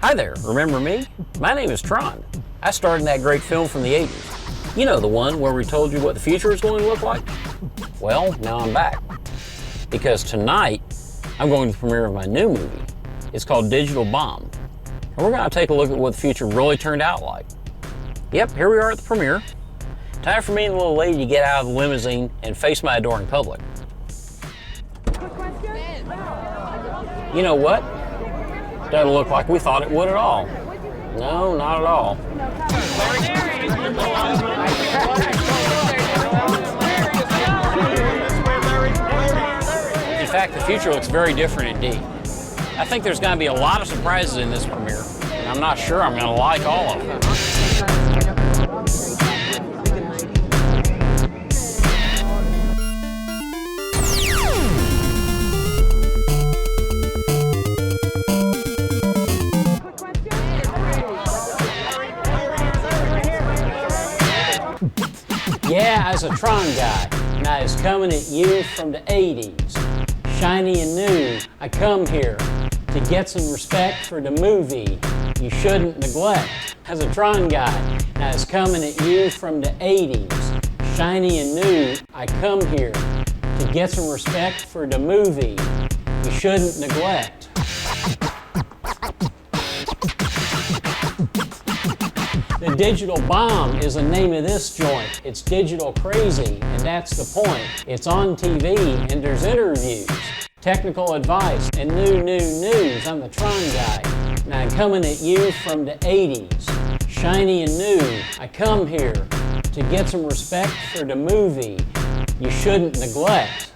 Hi there, remember me? My name is Tron. I starred in that great film from the 80s. You know, the one where we told you what the future is going to look like? Well, now I'm back. Because tonight, I'm going to the premiere of my new movie. It's called Digital Bomb. And we're going to take a look at what the future really turned out like. Yep, here we are at the premiere. Time for me and the little lady to get out of the limousine and face my adoring public. You know what? Doesn't look like we thought it would at all. No, not at all. In fact, the future looks very different indeed. I think there's going to be a lot of surprises in this premiere, and I'm not sure I'm going to like all of them. Yeah, as a Tron guy, and I is coming at you from the 80s. Shiny and new, I come here to get some respect for the movie you shouldn't neglect. As a Tron guy, and I is coming at you from the 80s. Shiny and new, I come here to get some respect for the movie you shouldn't neglect. The Digital Bomb is the name of this joint. It's digital crazy, and that's the point. It's on TV, and there's interviews, technical advice, and new news. I'm the Tron guy, and I'm coming at you from the 80s. Shiny and new, I come here to get some respect for the movie you shouldn't neglect.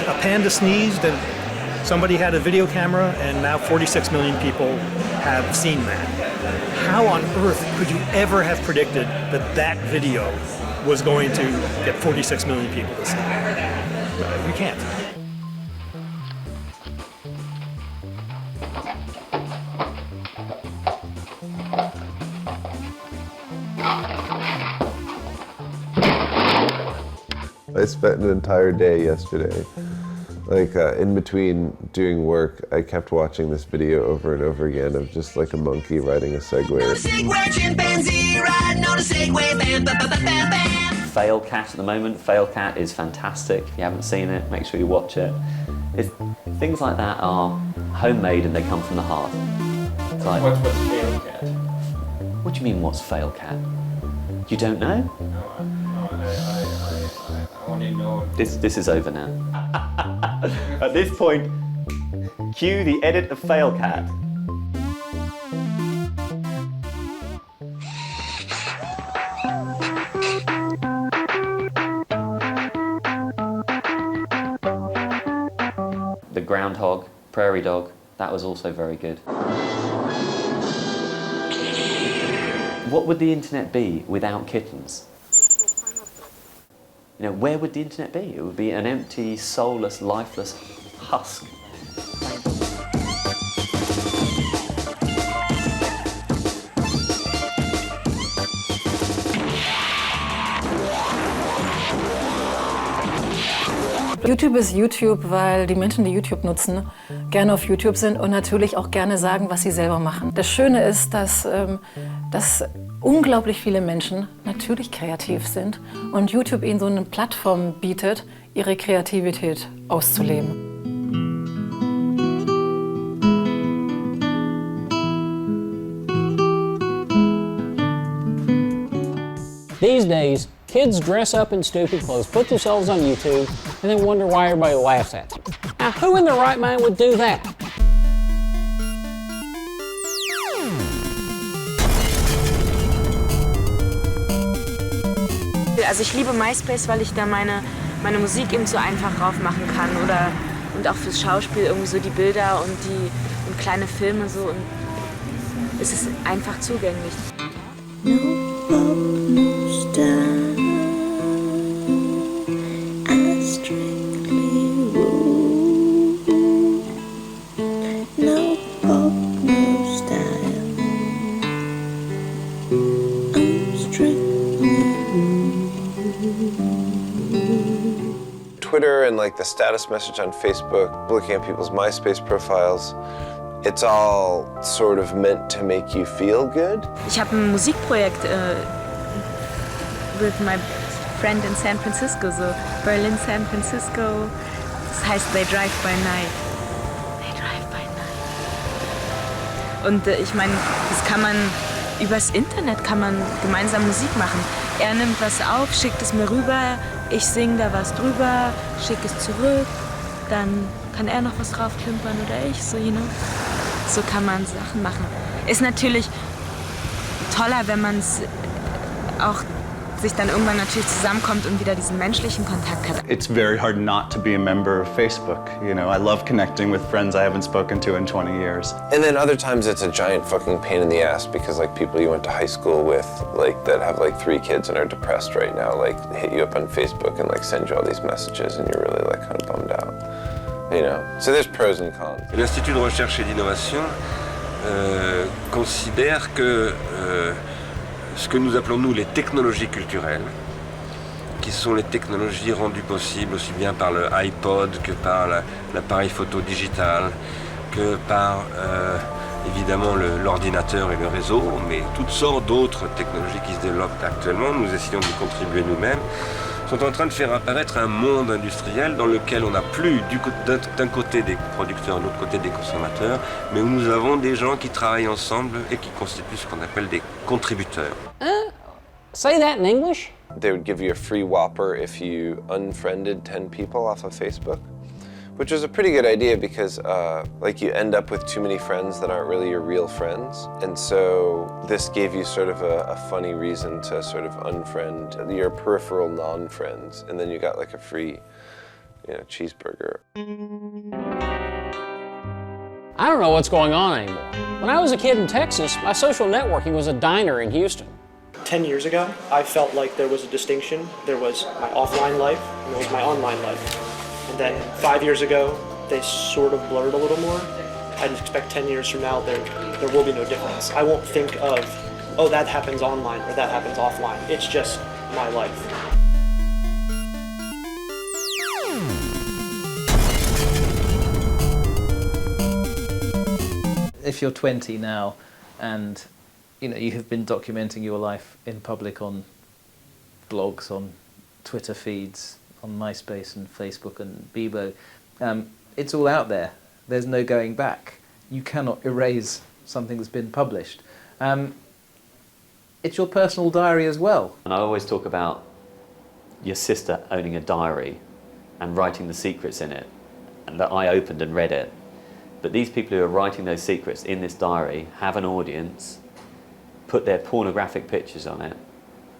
A panda sneezed and somebody had a video camera, and now 46 million people have seen that. How on earth could you ever have predicted that that video was going to get 46 million people to see it? You can't. I spent an entire day yesterday. In between doing work, I kept watching this video over and over again of just like a monkey riding a Segway. Failcat at the moment. Failcat is fantastic. If you haven't seen it, make sure you watch it. Things like that are homemade and they come from the heart. It's like, What's Failcat? what do you mean, what's Failcat? You don't know? No, I only know. This is over now. At this point, cue the edit of Failcat. The groundhog, prairie dog, that was also very good. What would the internet be without kittens? You know, where would the internet be? It would be an empty, soulless, lifeless husk. YouTube ist YouTube, weil die Menschen, die YouTube nutzen, gerne auf YouTube sind und natürlich auch gerne sagen, was sie selber machen. Das Schöne ist, dass unglaublich viele Menschen natürlich kreativ sind und YouTube ihnen so eine Plattform bietet, ihre Kreativität auszuleben. These days, kids dress up in stupid clothes, put themselves on YouTube, and then wonder why everybody laughs at them. Now, who in their right mind would do that? Also ich liebe MySpace, weil ich da meine Musik eben so einfach drauf machen kann und auch fürs Schauspiel irgendwie so die Bilder und kleine Filme so. Und es ist einfach zugänglich. Twitter and like the status message on Facebook, looking at people's MySpace profiles, it's all sort of meant to make you feel good. Ich habe ein Musikprojekt with my friend in San Francisco, so Berlin, San Francisco. Das heißt They Drive by Night. They Drive by Night. Und ich meine, das kann man übers Internet kann man gemeinsam Musik machen. Er nimmt was auf, schickt es mir rüber, ich singe da was drüber, schicke es zurück, dann kann er noch was draufklimpern oder ich, so, you know. So kann man Sachen machen. Ist natürlich toller, wenn man es auch sich dann irgendwann natürlich zusammenkommt und wieder diesen menschlichen Kontakt hat. It's very hard not to be a member of Facebook. You know, I love connecting with friends I haven't spoken to in 20 years. And then other times it's a giant fucking pain in the ass because like people you went to high school with, like that have like 3 kids and are depressed right now, like hit you up on Facebook and like send you all these messages and you're really like kind of bummed out. You know, so there's pros and cons. L'Institut de recherche et d'innovation considère que ce que nous appelons nous les technologies culturelles, qui sont les technologies rendues possibles aussi bien par le iPod que par l'appareil photo digital, que par évidemment l'ordinateur et le réseau, mais toutes sortes d'autres technologies qui se développent actuellement, nous essayons d'y contribuer nous-mêmes, sont en train de faire apparaître un monde industriel dans lequel on n'a plus d'un côté des producteurs, de l'autre côté des consommateurs, mais où nous avons des gens qui travaillent ensemble et qui constituent ce qu'on appelle des contributeurs. Say that in English. They would give you a free Whopper if you unfriended 10 people off of Facebook, which was a pretty good idea because like you end up with too many friends that aren't really your real friends. And so this gave you sort of a funny reason to sort of unfriend your peripheral non-friends. And then you got like a free, you know, cheeseburger. I don't know what's going on anymore. When I was a kid in Texas, my social networking was a diner in Houston. 10 years ago, I felt like there was a distinction. There was my offline life and there was my online life. And then 5 years ago, they sort of blurred a little more. I just expect 10 years from now, there will be no difference. I won't think of, oh, that happens online or that happens offline. It's just my life. If you're 20 now and you know you have been documenting your life in public on blogs, on Twitter feeds, on MySpace and Facebook and Bebo, it's all out there. There's no going back. You cannot erase something that's been published. It's your personal diary as well. And I always talk about your sister owning a diary and writing the secrets in it, and that I opened and read it. But these people who are writing those secrets in this diary have an audience, put their pornographic pictures on it,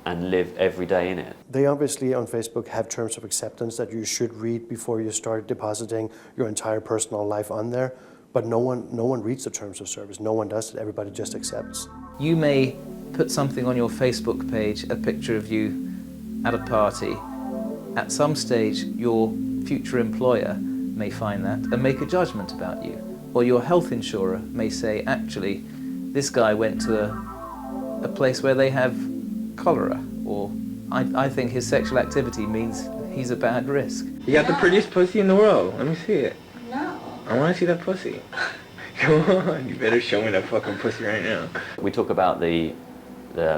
and live every day in it. They obviously on Facebook have terms of acceptance that you should read before you start depositing your entire personal life on there, but no one reads the terms of service. No one does it. Everybody just accepts. You may put something on your Facebook page, a picture of you at a party. At some stage, your future employer may find that and make a judgment about you. Or your health insurer may say, actually, this guy went to a place where they have cholera, or I think his sexual activity means he's a bad risk. You got the prettiest pussy in the world. Let me see it. No. I want to see that pussy. Come on, you better show me that fucking pussy right now. We talk about the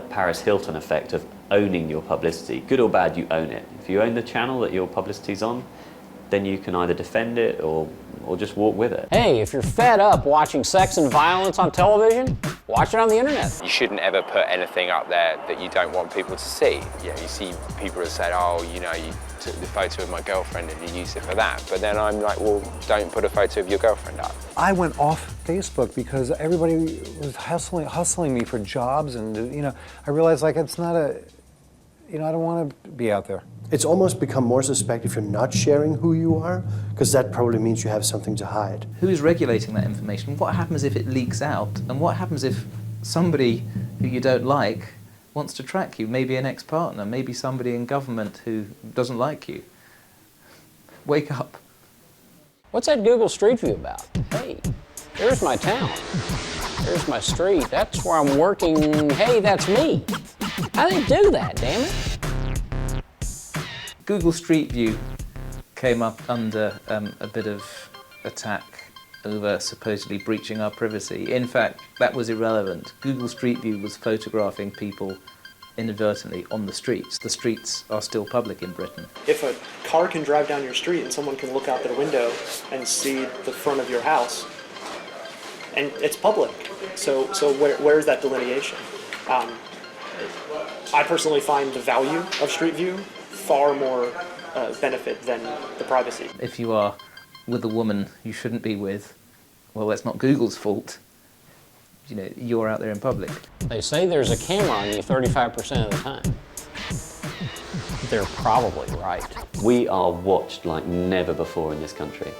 Paris Hilton effect of owning your publicity. Good or bad, you own it. If you own the channel that your publicity's on, then you can either defend it or just walk with it. Hey, if you're fed up watching sex and violence on television, watch it on the internet. You shouldn't ever put anything up there that you don't want people to see. You know, you see people that say, oh, you know, you took the photo of my girlfriend and you used it for that. But then I'm like, well, don't put a photo of your girlfriend up. I went off Facebook because everybody was hustling me for jobs, and you know, I realized like it's not a, you know, I don't want to be out there. It's almost become more suspect if you're not sharing who you are, because that probably means you have something to hide. Who is regulating that information? What happens if it leaks out? And what happens if somebody who you don't like wants to track you, maybe an ex-partner, maybe somebody in government who doesn't like you. Wake up. What's that Google Street View about? Hey, there's my town. There's my street. That's where I'm working. Hey, that's me. How do they do that, damn it? Google Street View came up under a bit of attack over supposedly breaching our privacy. In fact, that was irrelevant. Google Street View was photographing people inadvertently on the streets. The streets are still public in Britain. If a car can drive down your street and someone can look out their window and see the front of your house, and it's public, so where's that delineation? I personally find the value of Street View far more benefit than the privacy. If you are with a woman you shouldn't be with, well, that's not Google's fault. You know, you're out there in public. They say there's a camera on you 35% of the time. They're probably right. We are watched like never before in this country.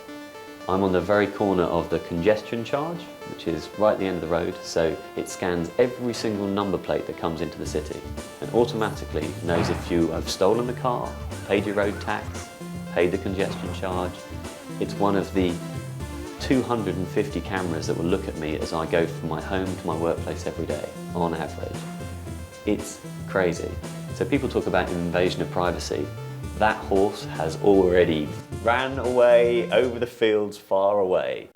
I'm on the very corner of the congestion charge, which is right at the end of the road, so it scans every single number plate that comes into the city and automatically knows if you have stolen the car, paid your road tax, paid the congestion charge. It's one of the 250 cameras that will look at me as I go from my home to my workplace every day, on average. It's crazy. So people talk about invasion of privacy. That horse has already ran away over the fields far away.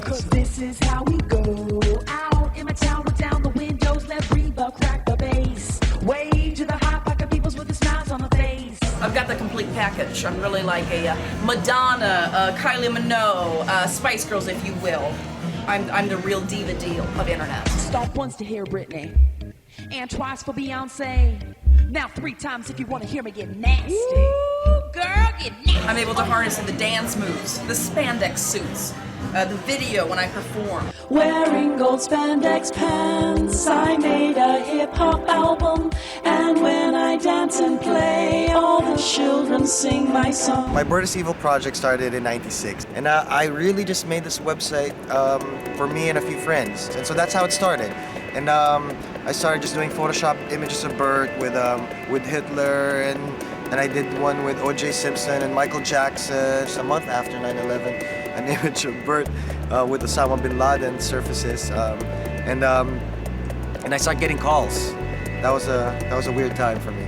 Cause this is how we go out in my town with down the windows, let Reba crack the bass. Wave to the hot pocket peoples with the smiles on the face. I've got the complete package. I'm really like a Madonna, Kylie Minogue, Spice Girls, if you will. I'm the real diva deal of internet. Stop once to hear Britney, and twice for Beyonce. Now 3 times if you want to hear me get nasty. Ooh, girl, get nasty. I'm able to harness the dance moves, the spandex suits, the video when I perform. Wearing gold spandex pants, I made a hip-hop album. And when I dance and play, all the children sing my song. My Bird is Evil project started in '96. And I really just made this website for me and a few friends. And so that's how it started. And I started just doing Photoshop images of Bert with Hitler, and I did one with O.J. Simpson and Michael Jackson. Just a month after 9/11, an image of Bert with Osama bin Laden surfaces, and I started getting calls. That was a weird time for me.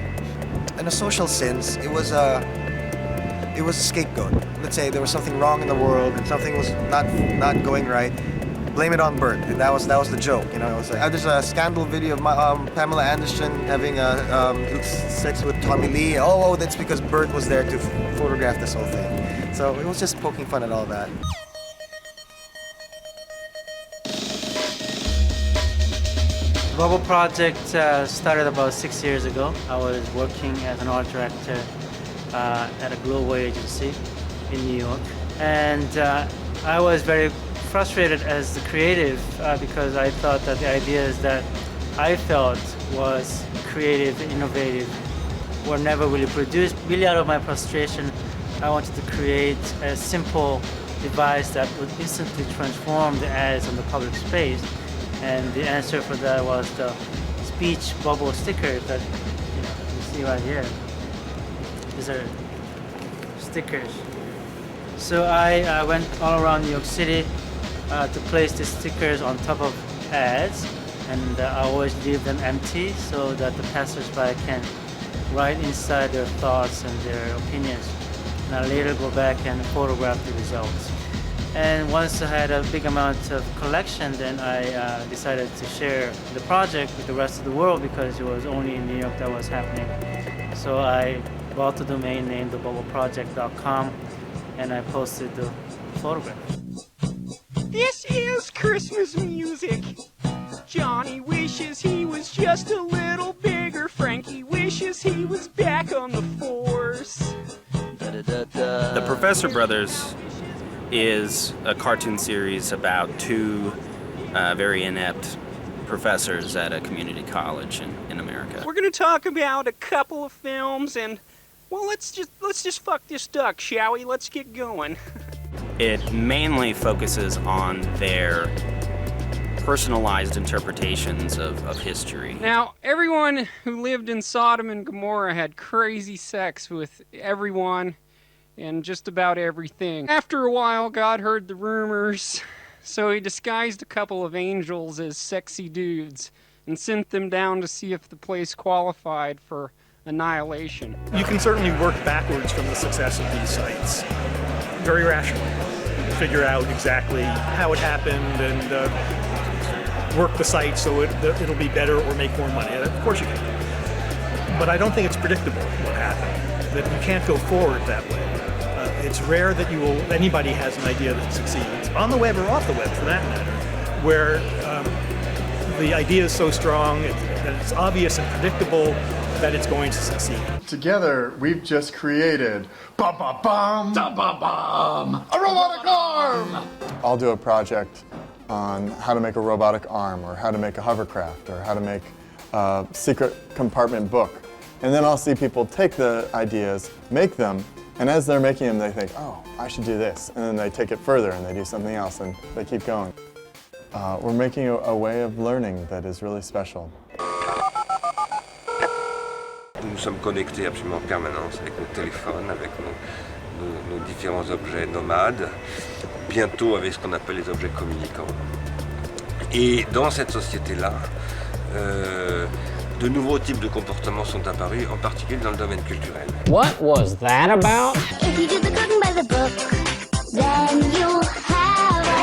In a social sense, it was a scapegoat. Let's say there was something wrong in the world and something was not going right. Blame it on Bert. And that was the joke, you know. It was like, there's a scandal video of Pamela Anderson having sex with Tommy Lee. Oh, that's because Bert was there to photograph this whole thing. So it was just poking fun at all that. The Bubble Project started about 6 years ago. I was working as an art director at a global agency in New York. And I was very frustrated as the creative because I thought that the ideas that I felt was creative, innovative, were never really produced. Really out of my frustration, I wanted to create a simple device that would instantly transform the ads on the public space. And the answer for that was the speech bubble stickers that you see right here. These are stickers. So I went all around New York City to place the stickers on top of ads, and I always leave them empty so that the passersby can write inside their thoughts and their opinions. And I later go back and photograph the results. And once I had a big amount of collection, then I decided to share the project with the rest of the world because it was only in New York that was happening. So I bought the domain name thebubbleproject.com and I posted the photograph. This is Christmas music. Johnny wishes he was just a little bigger. Frankie wishes he was back on the force. The Professor Brothers is a cartoon series about 2 very inept professors at a community college in America. We're going to talk about a couple of films and Well, let's just fuck this duck, shall we? Let's get going. It mainly focuses on their personalized interpretations of history. Now, everyone who lived in Sodom and Gomorrah had crazy sex with everyone and just about everything. After a while, God heard the rumors, so he disguised a couple of angels as sexy dudes and sent them down to see if the place qualified for annihilation. You can certainly work backwards from the success of these sites, very rationally. Figure out exactly how it happened and work the site so it'll be better or make more money. Of course you can. But I don't think it's predictable what happened, that you can't go forward that way. It's rare that anybody has an idea that succeeds, on the web or off the web for that matter, where the idea is so strong that it's obvious and predictable that it's going to succeed. Together, we've just created a robotic arm! I'll do a project on how to make a robotic arm, or how to make a hovercraft, or how to make a secret compartment book. And then I'll see people take the ideas, make them, and as they're making them, they think, oh, I should do this. And then they take it further and they do something else and they keep going. We're making a way of learning that is really special. Nous sommes connectés absolument en permanence avec nos téléphones, avec nos différents objets nomades, bientôt avec ce qu'on appelle les objets communicants. Et dans cette société-là, de nouveaux types de comportements sont apparus, en particulier dans le domaine culturel. What was that about? If you do the cooking by the book, then you'll have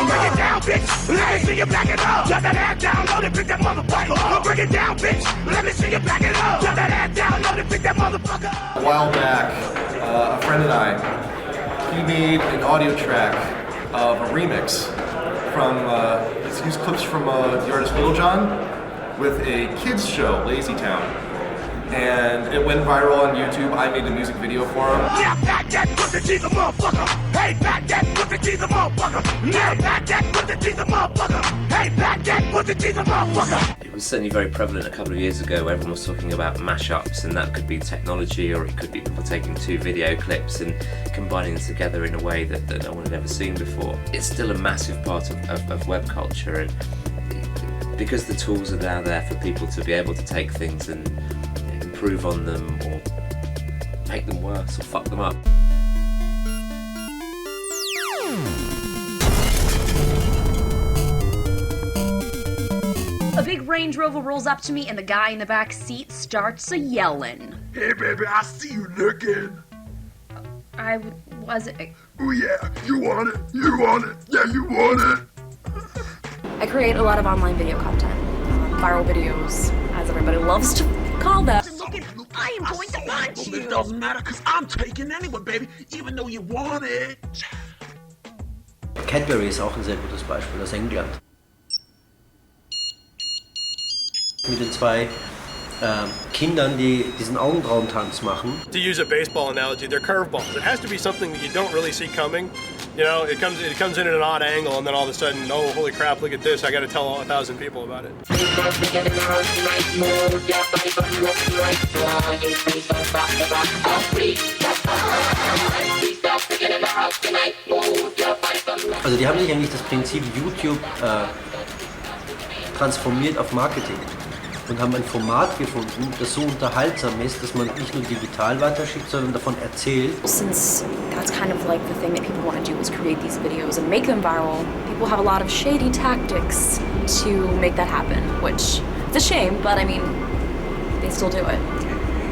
Break it down, bitch. Let me see you back it up. Shut that ass down, load it, pick that motherfucker up. Break it down, bitch. Let me see you back it up. Shut that ass down, load it, pick that motherfucker up. A while back, a friend and I, he made an audio track of a remix from, he used clips from the artist Lil Jon with a kids show, Lazy Town. And it went viral on YouTube. I made a music video for him. Yeah, back that pussy, she's a motherfucker. Hey, back that pussy, she's a motherfucker. Yeah, back that pussy, she's a motherfucker. Hey, back that pussy, she's a motherfucker. It was certainly very prevalent a couple of years ago where everyone was talking about mashups, and that could be technology or it could be people taking two video clips and combining them together in a way that no one had ever seen before. It's still a massive part of web culture, and because the tools are now there for people to be able to take things and improve on them or make them worse or fuck them up. A big Range Rover rolls up to me and the guy in the back seat starts a-yelling. Hey, baby, I see you looking. I wasn't... Oh, yeah, you want it. You want it. Yeah, you want it. I create a lot of online video content. Viral videos, as everybody loves to call them. I am going to punch you. It doesn't matter, because I'm taking anyway, baby, even though you want it. Cadbury ist auch ein sehr gutes Beispiel aus England. Mit den zwei Kindern, die diesen Augenbrauentanz machen. To use a baseball analogy, they're curveballs. It has to be something that you don't really see coming. You know, it comes in at an odd angle, and then all of a sudden, oh, holy crap, look at this, I gotta tell 1,000 people about it. Also die haben sich eigentlich das Prinzip YouTube transformiert auf Marketing und haben ein Format gefunden, das so unterhaltsam ist, dass man nicht nur digital weiterschickt, sondern davon erzählt. Since that's kind of like the thing that people want to do is create these videos and make them viral, people have a lot of shady tactics to make that happen, which it's a shame, but I mean, they still do it.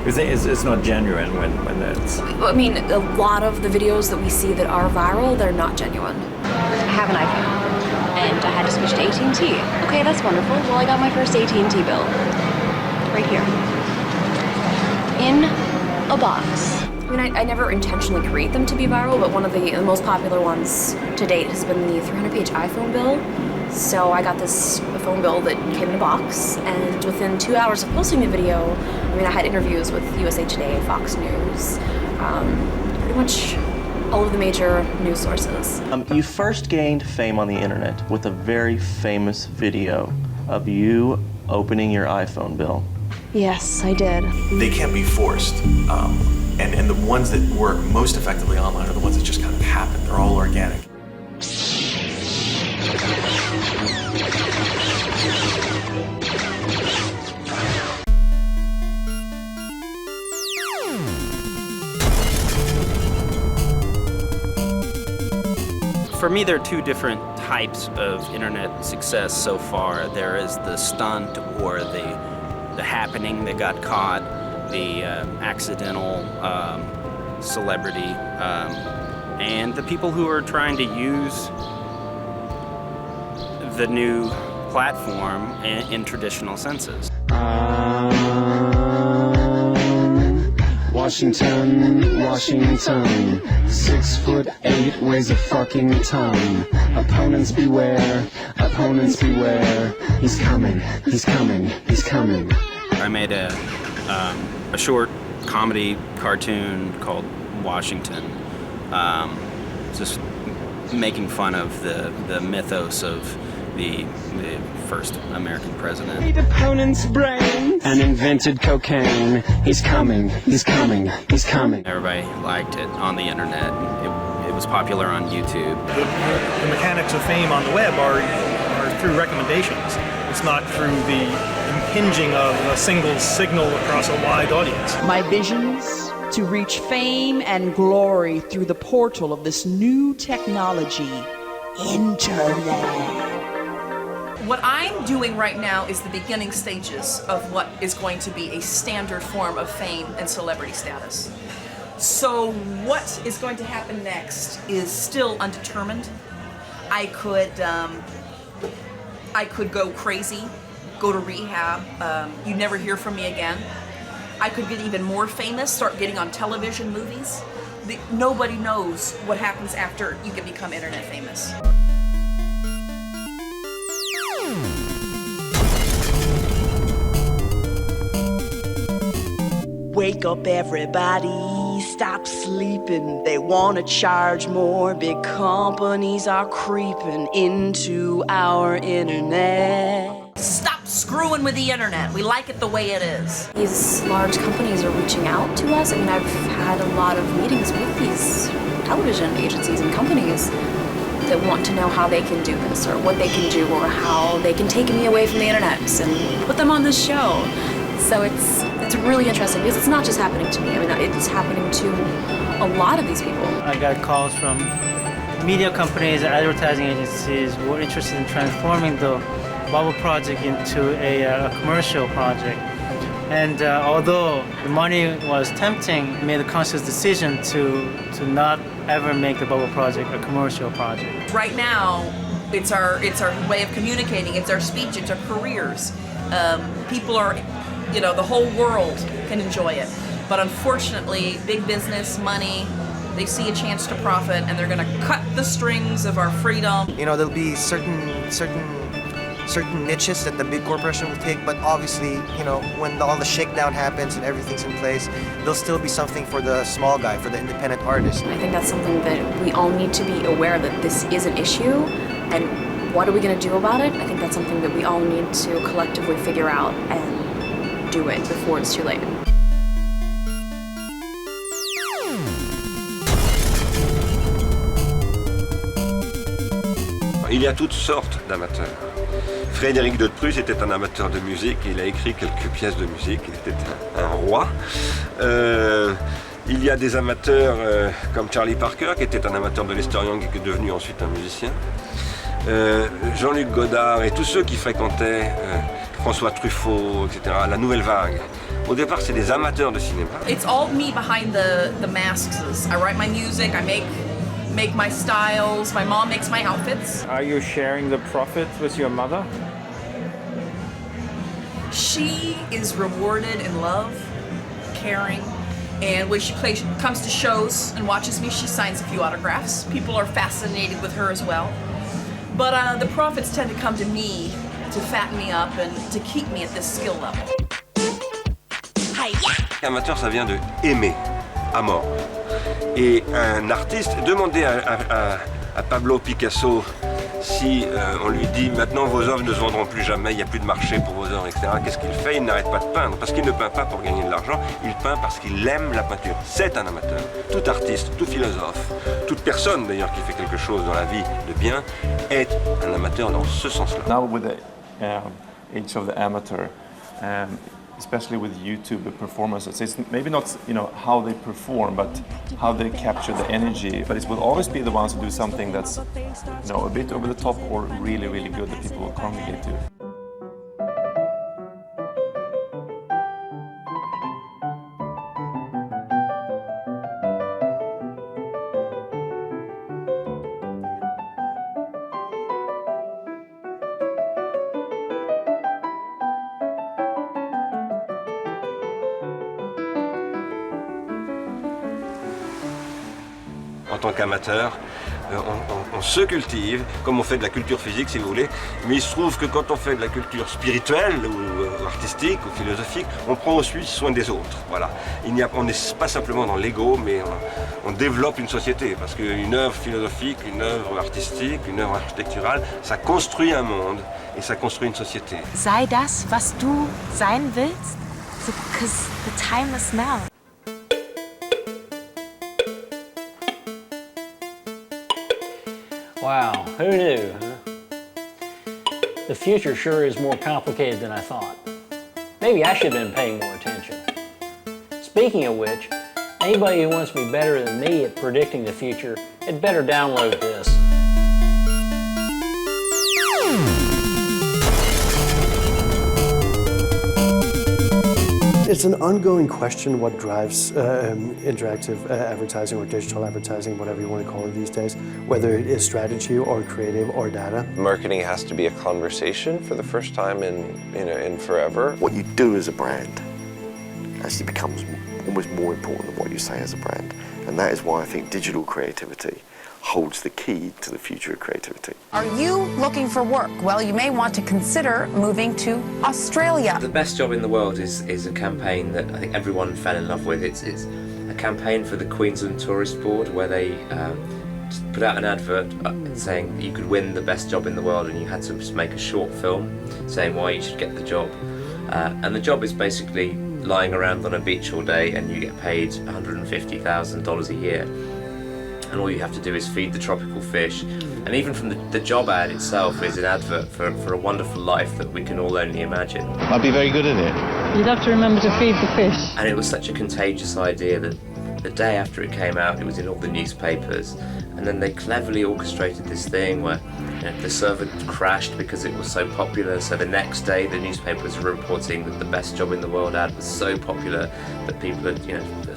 It's not genuine when that's... I mean, a lot of the videos that we see that are viral, they're not genuine. I have an iPhone, and I had to switch to AT&T. Okay, that's wonderful. Well, I got my first AT&T bill. Right here. In a box. I mean, I never intentionally create them to be viral, but one of the most popular ones to date has been the 300-page iPhone bill. So I got this phone bill that came in a box, and within 2 hours of posting the video, I mean, I had interviews with USA Today, Fox News, pretty much all of the major news sources. You first gained fame on the internet with a very famous video of you opening your iPhone bill. Yes, I did. They can't be forced. And the ones that work most effectively online are the ones that just kind of happen. They're all organic. For me, there are two different types of internet success so far. There is the stunt or the happening that got caught, the accidental celebrity, and the people who are trying to use the new platform in traditional senses. Washington, Washington, 6'8", weighs a fucking ton. Opponents beware, he's coming, he's coming, he's coming. I made a short comedy cartoon called Washington, just making fun of the mythos of the first American president. Ate opponent's brain and invented cocaine. He's coming, he's coming, he's coming. Everybody liked it on the internet. It was popular on YouTube. The mechanics of fame on the web are through recommendations. It's not through the impinging of a single signal across a wide audience. My visions to reach fame and glory through the portal of this new technology, internet. What I'm doing right now is the beginning stages of what is going to be a standard form of fame and celebrity status. So what is going to happen next is still undetermined. I could go crazy, go to rehab, you'd never hear from me again. I could get even more famous, start getting on television, movies. Nobody knows what happens after you can become internet famous. Wake up everybody, stop sleeping. They want to charge more. Big companies are creeping into our internet. Stop screwing with the internet. We like it the way it is. These large companies are reaching out to us. I mean, I've had a lot of meetings with these television agencies and companies that want to know how they can do this or what they can do or how they can take me away from the internet and put them on this show. So it's really interesting because it's not just happening to me. I mean, it's happening to a lot of these people. I got calls from media companies, advertising agencies who were interested in transforming the Bubble project into a commercial project. And although the money was tempting, I made a conscious decision to not ever make the Bubble project a commercial project. Right now, it's our way of communicating, it's our speech, it's our careers. People are, the whole world can enjoy it. But unfortunately, big business, money, they see a chance to profit and they're gonna cut the strings of our freedom. There'll be certain niches that the big corporation will take, but obviously, when all the shakedown happens and everything's in place, there'll still be something for the small guy, for the independent artist. I think that's something that we all need to be aware that this is an issue, and what are we going to do about it? I think that's something that we all need to collectively figure out and do it before it's too late. Il y a toutes sortes d'amateurs. Frédéric Depruze était un amateur de musique, il a écrit quelques pièces de musique, il était un roi. Il y a des amateurs comme Charlie Parker, qui était un amateur de Lester Young et qui est devenu ensuite un musicien. Jean-Luc Godard et tous ceux qui fréquentaient François Truffaut, etc., la nouvelle vague. Au départ, c'est des amateurs de cinéma. It's all me behind the masks. I write my music, I make my styles, my mom makes my outfits. Are you sharing the profit with your mother? She is rewarded in love, caring, and when she comes to shows and watches me, she signs a few autographs. People are fascinated with her as well. But the profits tend to come to me to fatten me up and to keep me at this skill level. Amateur, ça vient de aimer à mort. Et un artiste, demandez à Pablo Picasso si on lui dit maintenant vos œuvres ne se vendront plus jamais, il n'y a plus de marché pour vos œuvres, etc., qu'est-ce qu'il fait? Il n'arrête pas de peindre, parce qu'il ne peint pas pour gagner de l'argent, il peint parce qu'il aime la peinture. C'est un amateur. Tout artiste, tout philosophe, toute personne d'ailleurs qui fait quelque chose dans la vie de bien est un amateur dans ce sens-là. Now with the age of the amateur, especially with YouTube performances, it's maybe not how they perform, but how they capture the energy. But it will always be the ones who do something that's a bit over the top or really, really good that people will congregate to. En tant qu'amateur, on se cultive, comme on fait de la culture physique si vous voulez, mais il se trouve que quand on fait de la culture spirituelle ou artistique ou philosophique, on prend aussi soin des autres. Voilà. On n'est pas simplement dans l'ego, mais on développe une société, parce qu'une œuvre philosophique, une œuvre artistique, une œuvre architecturale, ça construit un monde et ça construit une société. Sei das, was du sein willst, because the time is now. Wow, who knew, huh? The future sure is more complicated than I thought. Maybe I should have been paying more attention. Speaking of which, anybody who wants to be better than me at predicting the future had better download this. It's an ongoing question what drives interactive advertising or digital advertising, whatever you want to call it these days, whether it is strategy or creative or data. Marketing has to be a conversation for the first time in forever. What you do as a brand actually becomes almost more important than what you say as a brand. And that is why I think digital creativity holds the key to the future of creativity. Are you looking for work? Well, you may want to consider moving to Australia. The Best Job in the World is a campaign that I think everyone fell in love with. It's a campaign for the Queensland Tourist Board where they put out an advert saying you could win the best job in the world, and you had to make a short film saying why you should get the job. And the job is basically lying around on a beach all day and you get paid $150,000 a year. And all you have to do is feed the tropical fish. And even from the job ad itself is an advert for a wonderful life that we can all only imagine. I'd be very good at it. You'd have to remember to feed the fish. And it was such a contagious idea that the day after it came out, it was in all the newspapers. And then they cleverly orchestrated this thing where the server crashed because it was so popular. So the next day, the newspapers were reporting that the Best Job in the World ad was so popular that people had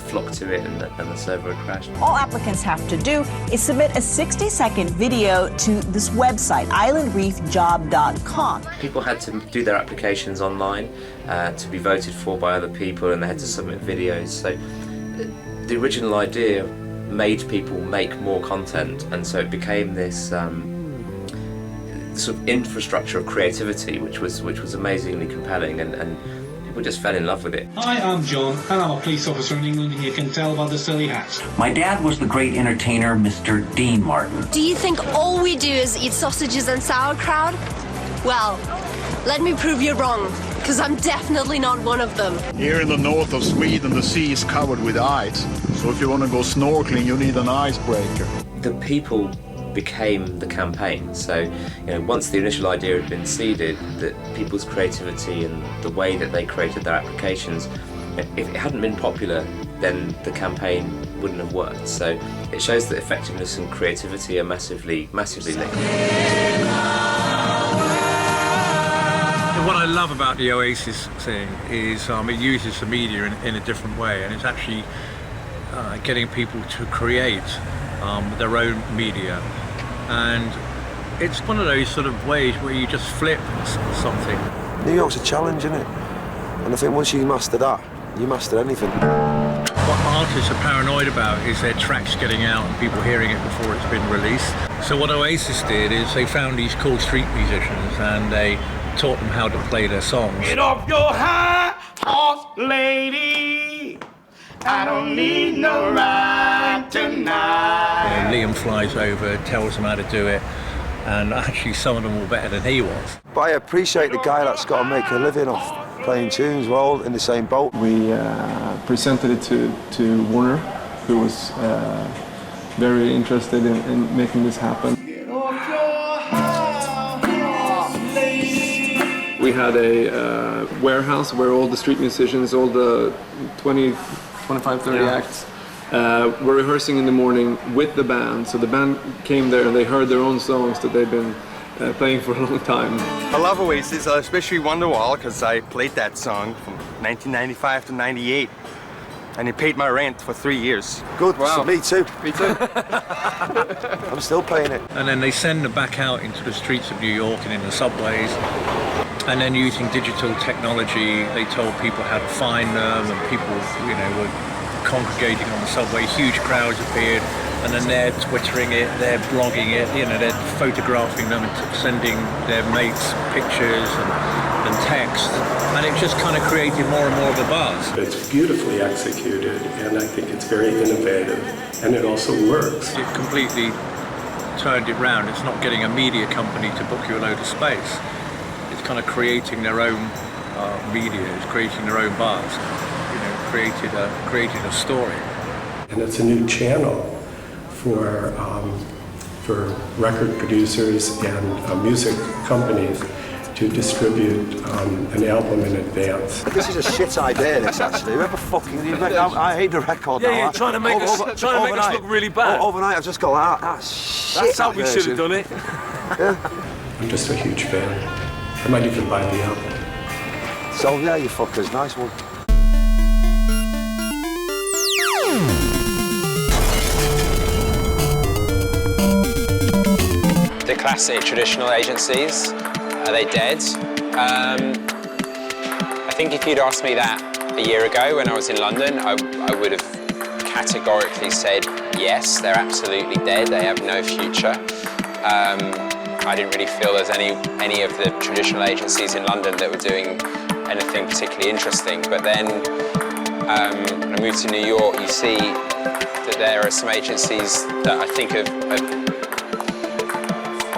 flocked to it, and the server had crashed. All applicants have to do is submit a 60-second video to this website, islandreefjob.com. People had to do their applications online to be voted for by other people, and they had to submit videos. So the original idea made people make more content, and so it became this sort of infrastructure of creativity, which was amazingly compelling, and people just fell in love with it. Hi, I'm John, and I'm a police officer in England. You can tell by the silly hats. My dad was the great entertainer, Mr. Dean Martin. Do you think all we do is eat sausages and sauerkraut? Well, let me prove you wrong, because I'm definitely not one of them. Here in the north of Sweden, the sea is covered with ice. So if you want to go snorkeling, you need an icebreaker. The people became the campaign. So, once the initial idea had been seeded, that people's creativity and the way that they created their applications, if it hadn't been popular, then the campaign wouldn't have worked. So it shows that effectiveness and creativity are massively, massively linked. What I love about the Oasis thing is it uses the media in a different way, and it's actually getting people to create their own media. And it's one of those sort of ways where you just flip something. New York's a challenge, isn't it? And I think once you master that, you master anything. What artists are paranoid about is their tracks getting out and people hearing it before it's been released. So what Oasis did is they found these cool street musicians and they taught them how to play their songs. Get off your high horse, lady. I don't need no ride tonight. Liam flies over, tells them how to do it, and actually some of them were better than he was. But I appreciate the guy that's got to make a living off playing tunes. We're all in the same boat. We presented it to Warner, who was very interested in making this happen. We had a warehouse where all the street musicians, all the 20, 25, 30 acts, were rehearsing in the morning with the band. So the band came there and they heard their own songs that they've been playing for a long time. I love Oasis, especially Wonderwall, because I played that song from 1995 to 98. And it paid my rent for 3 years. Good, wow. Me too. Me too. I'm still playing it. And then they send them back out into the streets of New York and in the subways. And then using digital technology, they told people how to find them, and people, were congregating on the subway. Huge crowds appeared, and then they're twittering it, they're blogging it, they're photographing them and sending their mates pictures and text, and it just kind of created more and more of a buzz. It's beautifully executed, and I think it's very innovative, and it also works. It completely turned it round. It's not getting a media company to book you a load of space. It's kind of creating their own media, it's creating their own buzz, created a story. And it's a new channel for record producers and music companies to distribute an album in advance. This is a shit idea, this actually. Whoever fucking... I hate the record now. Yeah, trying to make us look really bad. Overnight I've just gone, shit. That's how we should have done it. I'm just a huge fan. I might even buy the album. So yeah, you fuckers, nice one. The classic traditional agencies, are they dead? I think if you'd asked me that a year ago when I was in London, I would have categorically said yes, they're absolutely dead, they have no future. I didn't really feel there's any of the traditional agencies in London that were doing anything particularly interesting. But then when I moved to New York, you see that there are some agencies that I think have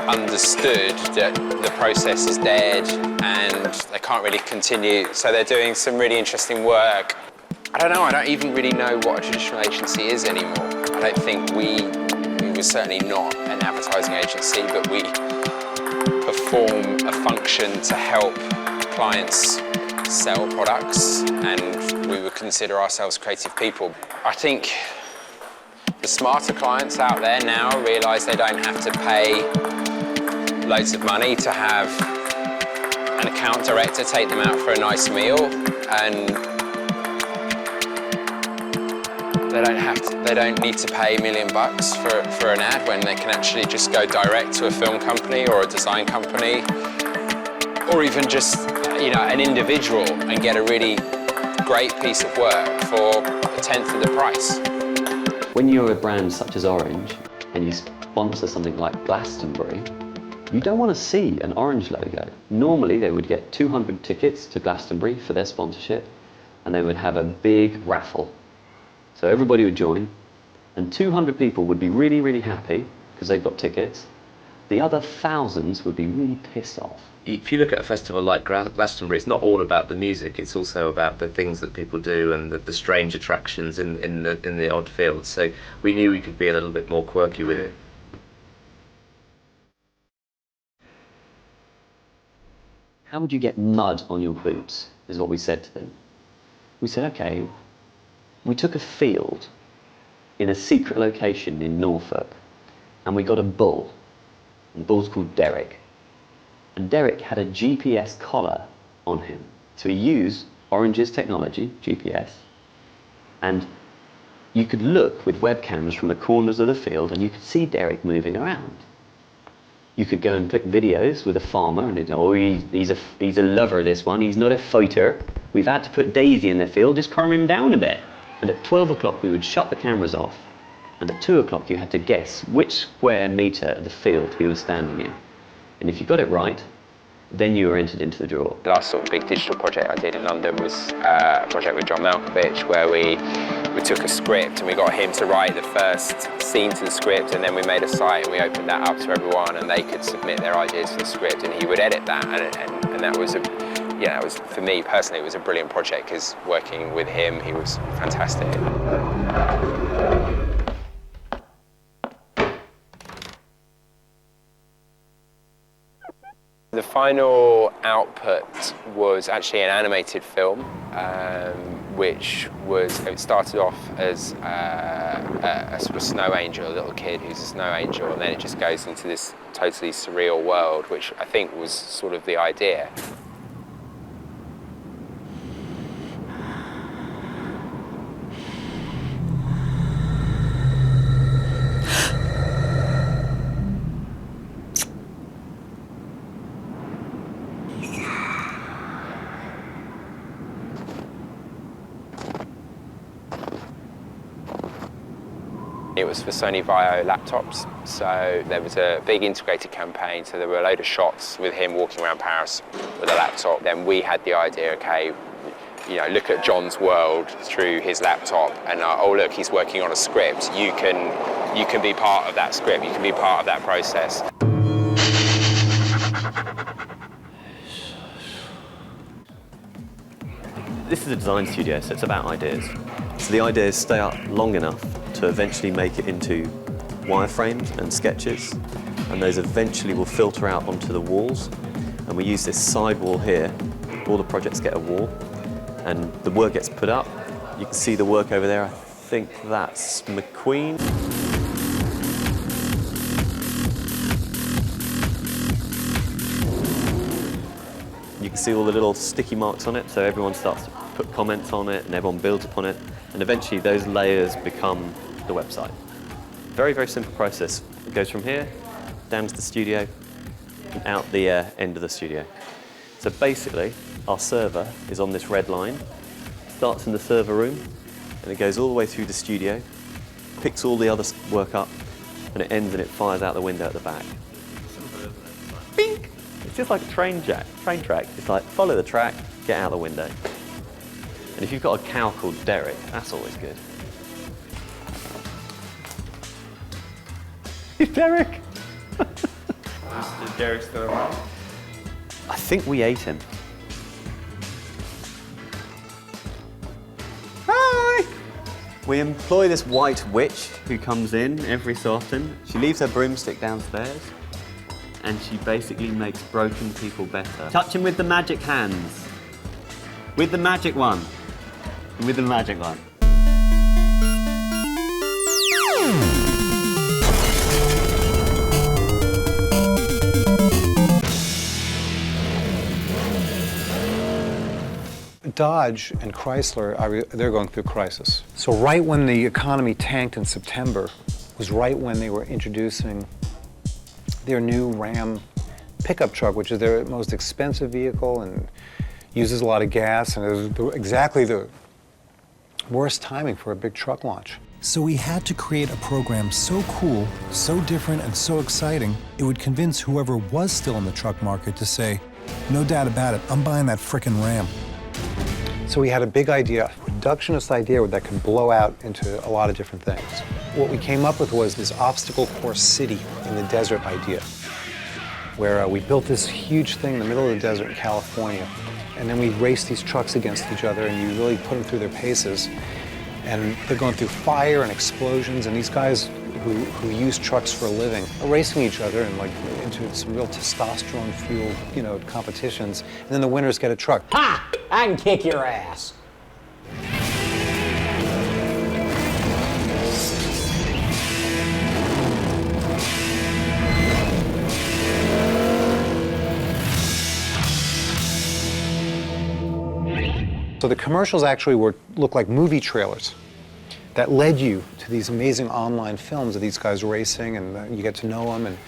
understood that the process is dead and they can't really continue. So they're doing some really interesting work. I don't know, I don't even really know what a traditional agency is anymore. I don't think we were certainly not an advertising agency, but we perform a function to help clients sell products, and we would consider ourselves creative people. I think the smarter clients out there now realise they don't have to pay loads of money to have an account director take them out for a nice meal, and they don't need to pay $1 million for an ad when they can actually just go direct to a film company or a design company, or even just an individual, and get a really great piece of work for a tenth of the price. When you're a brand such as Orange and you sponsor something like Glastonbury, you don't want to see an Orange logo. Normally they would get 200 tickets to Glastonbury for their sponsorship, and they would have a big raffle. So everybody would join, and 200 people would be really, really happy because they've got tickets. The other thousands would be really pissed off. If you look at a festival like Glastonbury, it's not all about the music, it's also about the things that people do and the strange attractions in the odd fields. So we knew we could be a little bit more quirky with it. How would you get mud on your boots, is what we said to them. We said, okay, we took a field in a secret location in Norfolk, and we got a bull. And the bull's called Derek. And Derek had a GPS collar on him. So he used Orange's technology, GPS, and you could look with webcams from the corners of the field and you could see Derek moving around. You could go and click videos with a farmer and he's a lover, this one, he's not a fighter. We've had to put Daisy in the field, just calm him down a bit. And at 12 o'clock we would shut the cameras off, and at 2 o'clock you had to guess which square metre of the field he was standing in. And if you got it right, then you were entered into the draw. The last sort of big digital project I did in London was a project with John Malkovich, where we We took a script and we got him to write the first scene to the script, and then we made a site and we opened that up to everyone, and they could submit their ideas to the script, and he would edit that, and that was it was, for me personally, it was a brilliant project, because working with him, he was fantastic. The final output was actually an animated film, which it started off as a sort of snow angel, a little kid who's a snow angel, and then it just goes into this totally surreal world, which I think was sort of the idea. It was for Sony Vaio laptops, so there was a big integrated campaign, so there were a load of shots with him walking around Paris with a laptop. Then we had the idea, okay, look at John's world through his laptop, and oh look, he's working on a script. You can be part of that script, you can be part of that process. This is a design studio, so it's about ideas. So the ideas stay up long enough to eventually make it into wireframes and sketches, and those eventually will filter out onto the walls. And we use this side wall here. All the projects get a wall, and the work gets put up. You can see the work over there. I think that's McQueen. You can see all the little sticky marks on it, so everyone starts to put comments on it and everyone builds upon it, and eventually those layers become the website. Very, very simple process. It goes from here, down to the studio, and out the end of the studio. So basically, our server is on this red line, starts in the server room, and it goes all the way through the studio, picks all the other work up, and it ends and it fires out the window at the back. Bink! It's just like a train track. It's like, follow the track, get out the window. And if you've got a cow called Derek, that's always good. Is Derek? Is Derek still around? I think we ate him. Hi! We employ this white witch who comes in every so often. She leaves her broomstick downstairs, and she basically makes broken people better. Touch him with the magic hands. With the magic one. With the magic one. Dodge and Chrysler, they're going through a crisis. So right when the economy tanked in September was right when they were introducing their new Ram pickup truck, which is their most expensive vehicle and uses a lot of gas, and it was exactly the worst timing for a big truck launch. So we had to create a program so cool, so different, and so exciting, it would convince whoever was still in the truck market to say, no doubt about it, I'm buying that frickin' Ram. So we had a big idea, a reductionist idea that could blow out into a lot of different things. What we came up with was this obstacle course city in the desert idea, where we built this huge thing in the middle of the desert in California, and then we raced these trucks against each other, and you really put them through their paces. And they're going through fire and explosions, and these guys who use trucks for a living are racing each other and like into some real testosterone-fueled, competitions. And then the winners get a truck. Ha! I can kick your ass. So the commercials actually look like movie trailers that led you to these amazing online films of these guys racing, and you get to know them, and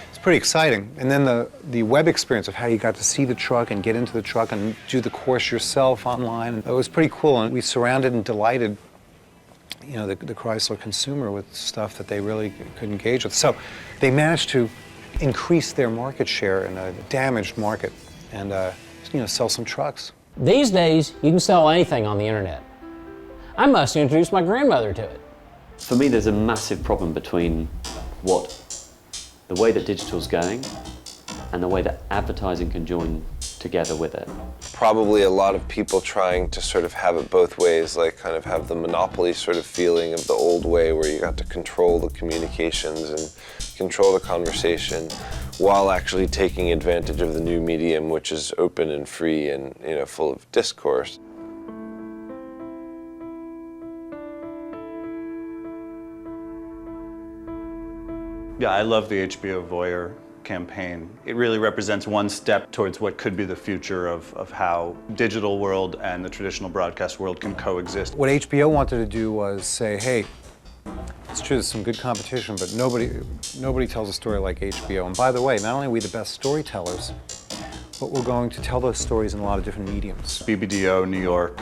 it's pretty exciting. And then the web experience of how you got to see the truck and get into the truck and do the course yourself online, it was pretty cool. And we surrounded and delighted the Chrysler consumer with stuff that they really could engage with. So they managed to increase their market share in a damaged market and sell some trucks. These days, you can sell anything on the internet. I must introduce my grandmother to it. For me, there's a massive problem between the way that digital's going and the way that advertising can join together with it. Probably a lot of people trying to sort of have it both ways, like kind of have the monopoly sort of feeling of the old way where you got to control the communications and control the conversation while actually taking advantage of the new medium, which is open and free and, you know, full of discourse. Yeah, I love the HBO Voyeur campaign. It really represents one step towards what could be the future of how digital world and the traditional broadcast world can coexist. What HBO wanted to do was say, hey, it's true, there's some good competition, but nobody tells a story like HBO. And by the way, not only are we the best storytellers, but we're going to tell those stories in a lot of different mediums. BBDO New York,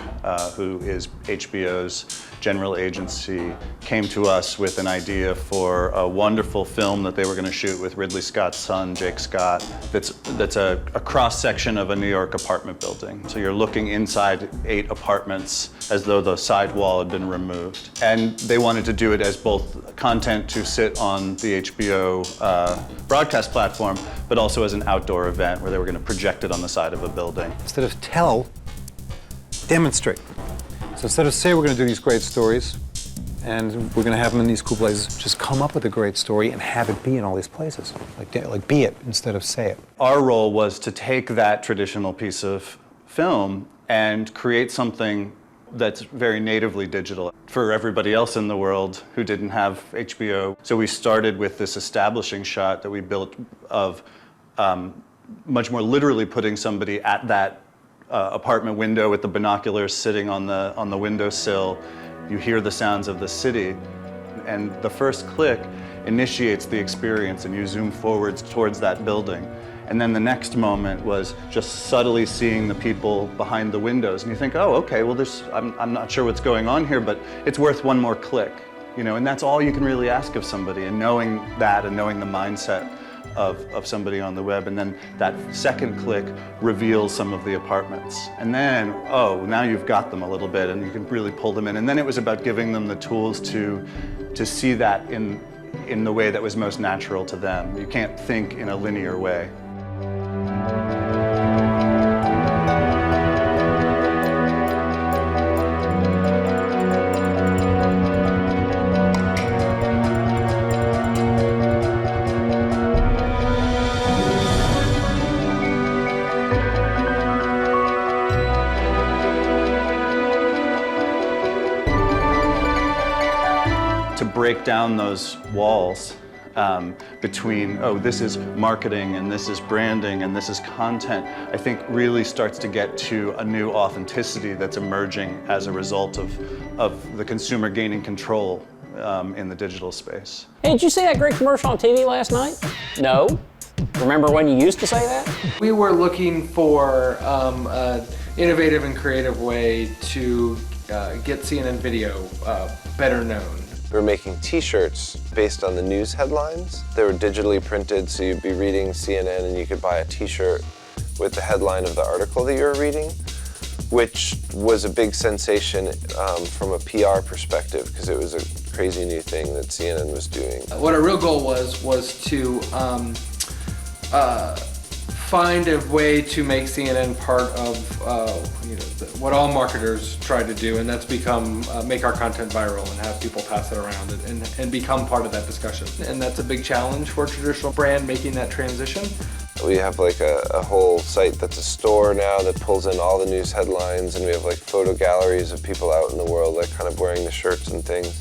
who is HBO's general agency, came to us with an idea for a wonderful film that they were going to shoot with Ridley Scott's son, Jake Scott, that's a cross-section of a New York apartment building. So you're looking inside 8 apartments as though the side wall had been removed. And they wanted to do it as both content to sit on the HBO broadcast platform, but also as an outdoor event where they were going to project it on the side of a building. Instead of tell, demonstrate. So instead of say we're going to do these great stories and we're going to have them in these cool places, just come up with a great story and have it be in all these places. Like be it instead of say it. Our role was to take that traditional piece of film and create something that's very natively digital for everybody else in the world who didn't have HBO. So we started with this establishing shot that we built of much more literally putting somebody at that apartment window with the binoculars sitting on the windowsill. You hear the sounds of the city, and the first click initiates the experience, and you zoom forwards towards that building. And then the next moment was just subtly seeing the people behind the windows, and you think, oh, okay, well, I'm not sure what's going on here, but it's worth one more click, you know, and that's all you can really ask of somebody, and knowing that and knowing the mindset of somebody on the web, and then that second click reveals some of the apartments. And then, oh, now you've got them a little bit and you can really pull them in. And then it was about giving them the tools to see that in the way that was most natural to them. You can't think in a linear way. Break down those walls between, oh, this is marketing and this is branding and this is content, I think really starts to get to a new authenticity that's emerging as a result of the consumer gaining control in the digital space. Hey, did you see that great commercial on TV last night? No? Remember when you used to say that? We were looking for an innovative and creative way to get CNN Video better known. We were making t-shirts based on the news headlines. They were digitally printed, so you'd be reading CNN and you could buy a t-shirt with the headline of the article that you were reading, which was a big sensation from a PR perspective because it was a crazy new thing that CNN was doing. What our real goal was to find a way to make CNN part of what all marketers try to do, and that's make our content viral and have people pass it around and become part of that discussion. And that's a big challenge for a traditional brand making that transition. We have like a whole site that's a store now that pulls in all the news headlines, and we have like photo galleries of people out in the world like kind of wearing the shirts and things.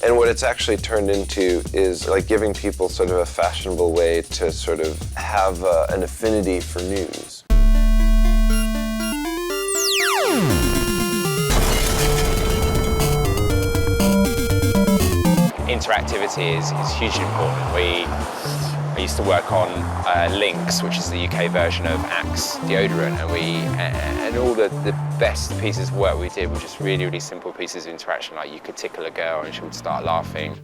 And what it's actually turned into is like giving people sort of a fashionable way to sort of have an affinity for news. Interactivity is hugely important. I used to work on Lynx, which is the UK version of Axe deodorant, and all the best pieces of work we did were just really, really simple pieces of interaction, like you could tickle a girl and she would start laughing.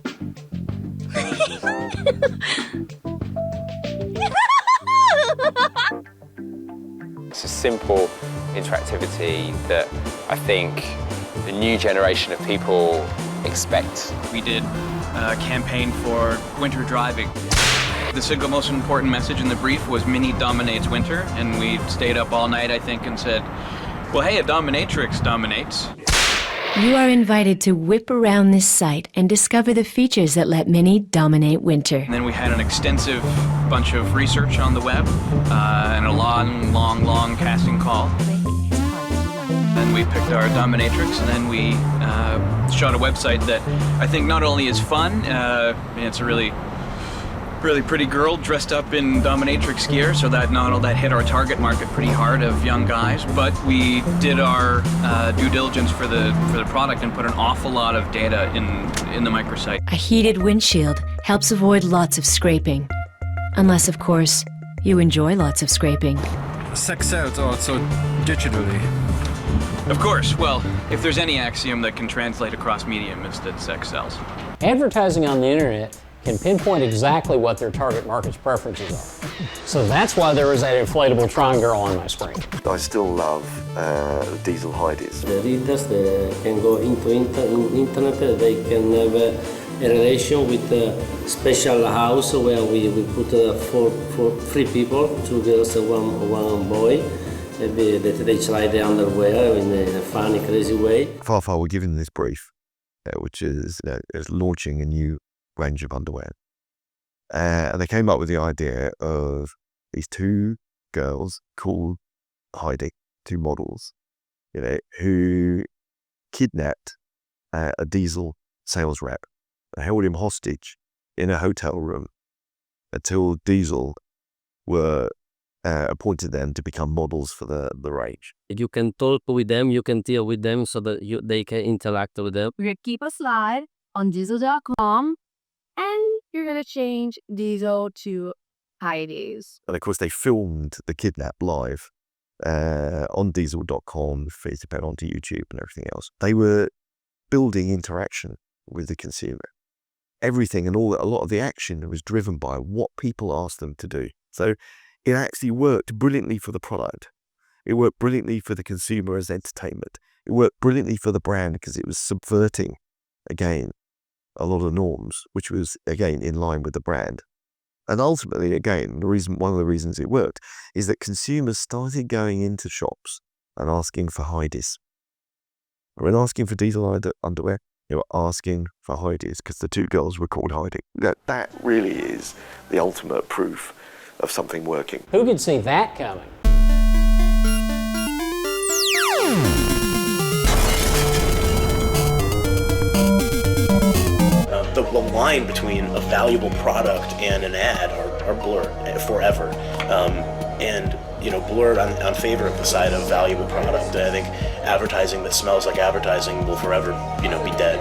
It's a simple interactivity that I think the new generation of people expect. We did a campaign for winter driving. The single most important message in the brief was Mini dominates winter, and we stayed up all night, I think, and said, well, hey, a dominatrix dominates. You are invited to whip around this site and discover the features that let Mini dominate winter. And then we had an extensive bunch of research on the web and a long casting call. And we picked our dominatrix, and then we shot a website that I think not only is fun, it's a really pretty girl dressed up in dominatrix gear, so that hit our target market pretty hard of young guys. But we did our due diligence for the product and put an awful lot of data in the microsite. A heated windshield helps avoid lots of scraping. Unless, of course, you enjoy lots of scraping. Sex sells also digitally. Of course. Well, if there's any axiom that can translate across medium, it's that sex sells. Advertising on the internet can pinpoint exactly what their target market's preferences are. So that's why there was that inflatable Tron girl on my screen. I still love diesel Heidi's. The readers can go into internet, they can have a relation with a special house where we put for 3 people, 2 girls and one boy. Maybe they try the underwear in a funny, crazy way. Farfar were given this brief, which is launching a new range of underwear. And they came up with the idea of these 2 girls called Heidi, 2 models, who kidnapped a diesel sales rep, held him hostage in a hotel room until Diesel were appointed them to become models for the range. You can talk with them, you can deal with them so that they can interact with them. We're going to keep a slide on diesel.com and you're going to change Diesel to Heidi's. And of course, they filmed the kidnap live on diesel.com, feeds it onto YouTube and everything else. They were building interaction with the consumer. Everything and a lot of the action was driven by what people asked them to do. So it actually worked brilliantly for the product. It worked brilliantly for the consumer as entertainment. It worked brilliantly for the brand because it was subverting, again, a lot of norms, which was, again, in line with the brand. And ultimately, again, one of the reasons it worked is that consumers started going into shops and asking for Heidi's. They weren't asking for diesel underwear, they were asking for Heidi's because the 2 girls were called Heidi. That really is the ultimate proof of something working. Who could see that coming? The line between a valuable product and an ad are blurred forever. And blurred on favor of the side of valuable product. I think advertising that smells like advertising will forever, be dead.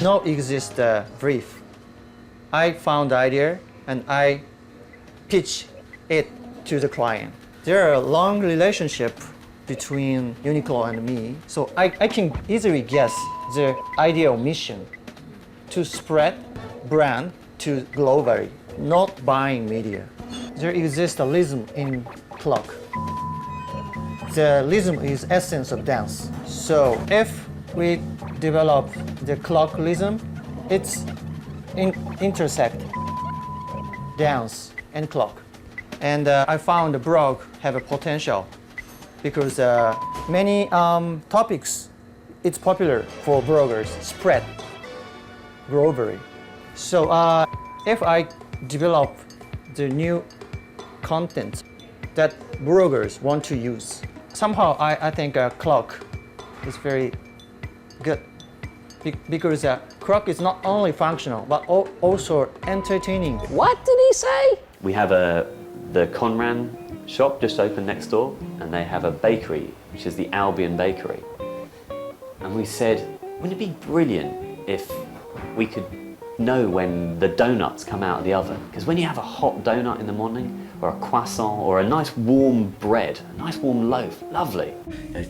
No exist brief. I found the idea and I pitch it to the client. There are a long relationship between Uniqlo and me, so I can easily guess the ideal mission to spread brand to globally, not buying media. There exists a rhythm in clock. The rhythm is essence of dance. So if we develop the clock rhythm, it's intersect dance and clock. And I found the blog have a potential because many topics, it's popular for bloggers, spread globally. So if I develop the new content that bloggers want to use, somehow I think a clock is very good because clock is not only functional but also entertaining. What did he say? We have the Conran shop just opened next door, and they have a bakery, which is the Albion Bakery. And we said, wouldn't it be brilliant if we could know when the donuts come out of the oven? Because when you have a hot donut in the morning, or a croissant, or a nice warm bread, a nice warm loaf, lovely.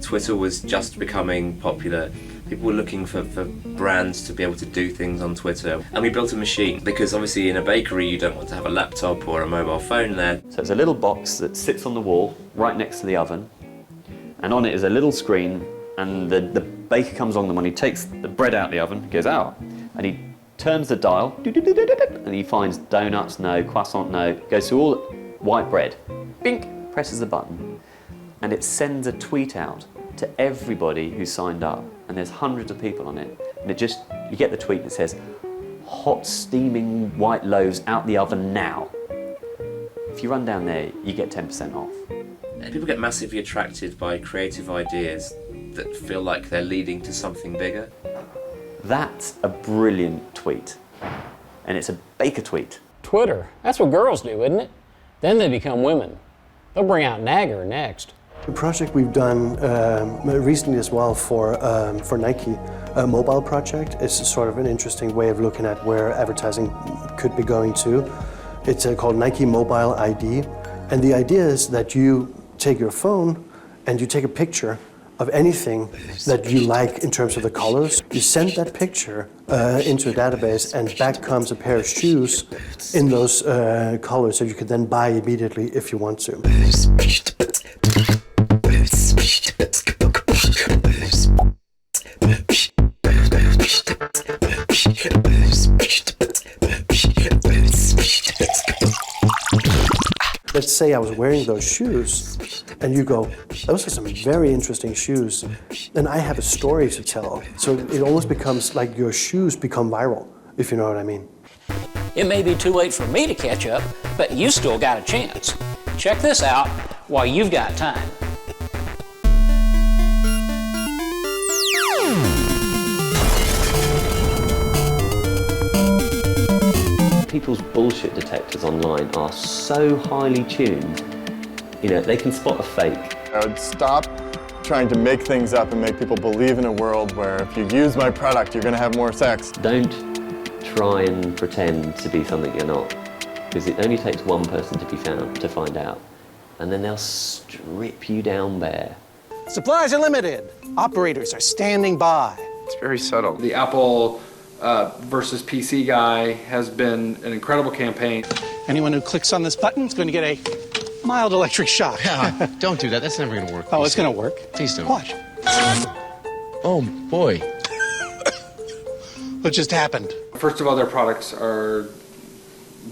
Twitter was just becoming popular. People were looking for brands to be able to do things on Twitter. And we built a machine, because obviously in a bakery you don't want to have a laptop or a mobile phone there. So it's a little box that sits on the wall right next to the oven, and on it is a little screen, and the baker comes along and he takes the bread out of the oven, goes out, and he turns the dial, and he finds donuts, no, croissant, no, goes through all white bread, bink, presses the button, and it sends a tweet out to everybody who signed up, and there's hundreds of people on it, and you get the tweet that says, hot steaming white loaves out the oven now. If you run down there, you get 10% off. People get massively attracted by creative ideas that feel like they're leading to something bigger. That's a brilliant tweet, and it's a baker tweet. Twitter, that's what girls do, isn't it? Then they become women. They'll bring out Nagger next. The project we've done recently as well for Nike, a mobile project, is sort of an interesting way of looking at where advertising could be going to. It's called Nike Mobile ID, and the idea is that you take your phone and you take a picture of anything that you like in terms of the colors. You send that picture into a database, and back comes a pair of shoes in those colors that you could then buy immediately if you want to. Let's say I was wearing those shoes, and you go, those are some very interesting shoes, and I have a story to tell. So it almost becomes like your shoes become viral, if you know what I mean. It may be too late for me to catch up, but you still got a chance. Check this out while you've got time. People's bullshit detectors online are so highly tuned, they can spot a fake. I would stop trying to make things up and make people believe in a world where if you use my product, you're going to have more sex. Don't try and pretend to be something you're not, because it only takes one person to find out, and then they'll strip you down bare. Supplies are limited. Operators are standing by. It's very subtle. The Apple versus PC guy has been an incredible campaign. Anyone who clicks on this button is going to get a mild electric shock. Yeah, don't do that. That's never going to work. Oh, it's going to work. Please don't. Watch. Oh, boy. What just happened? First of all, their products are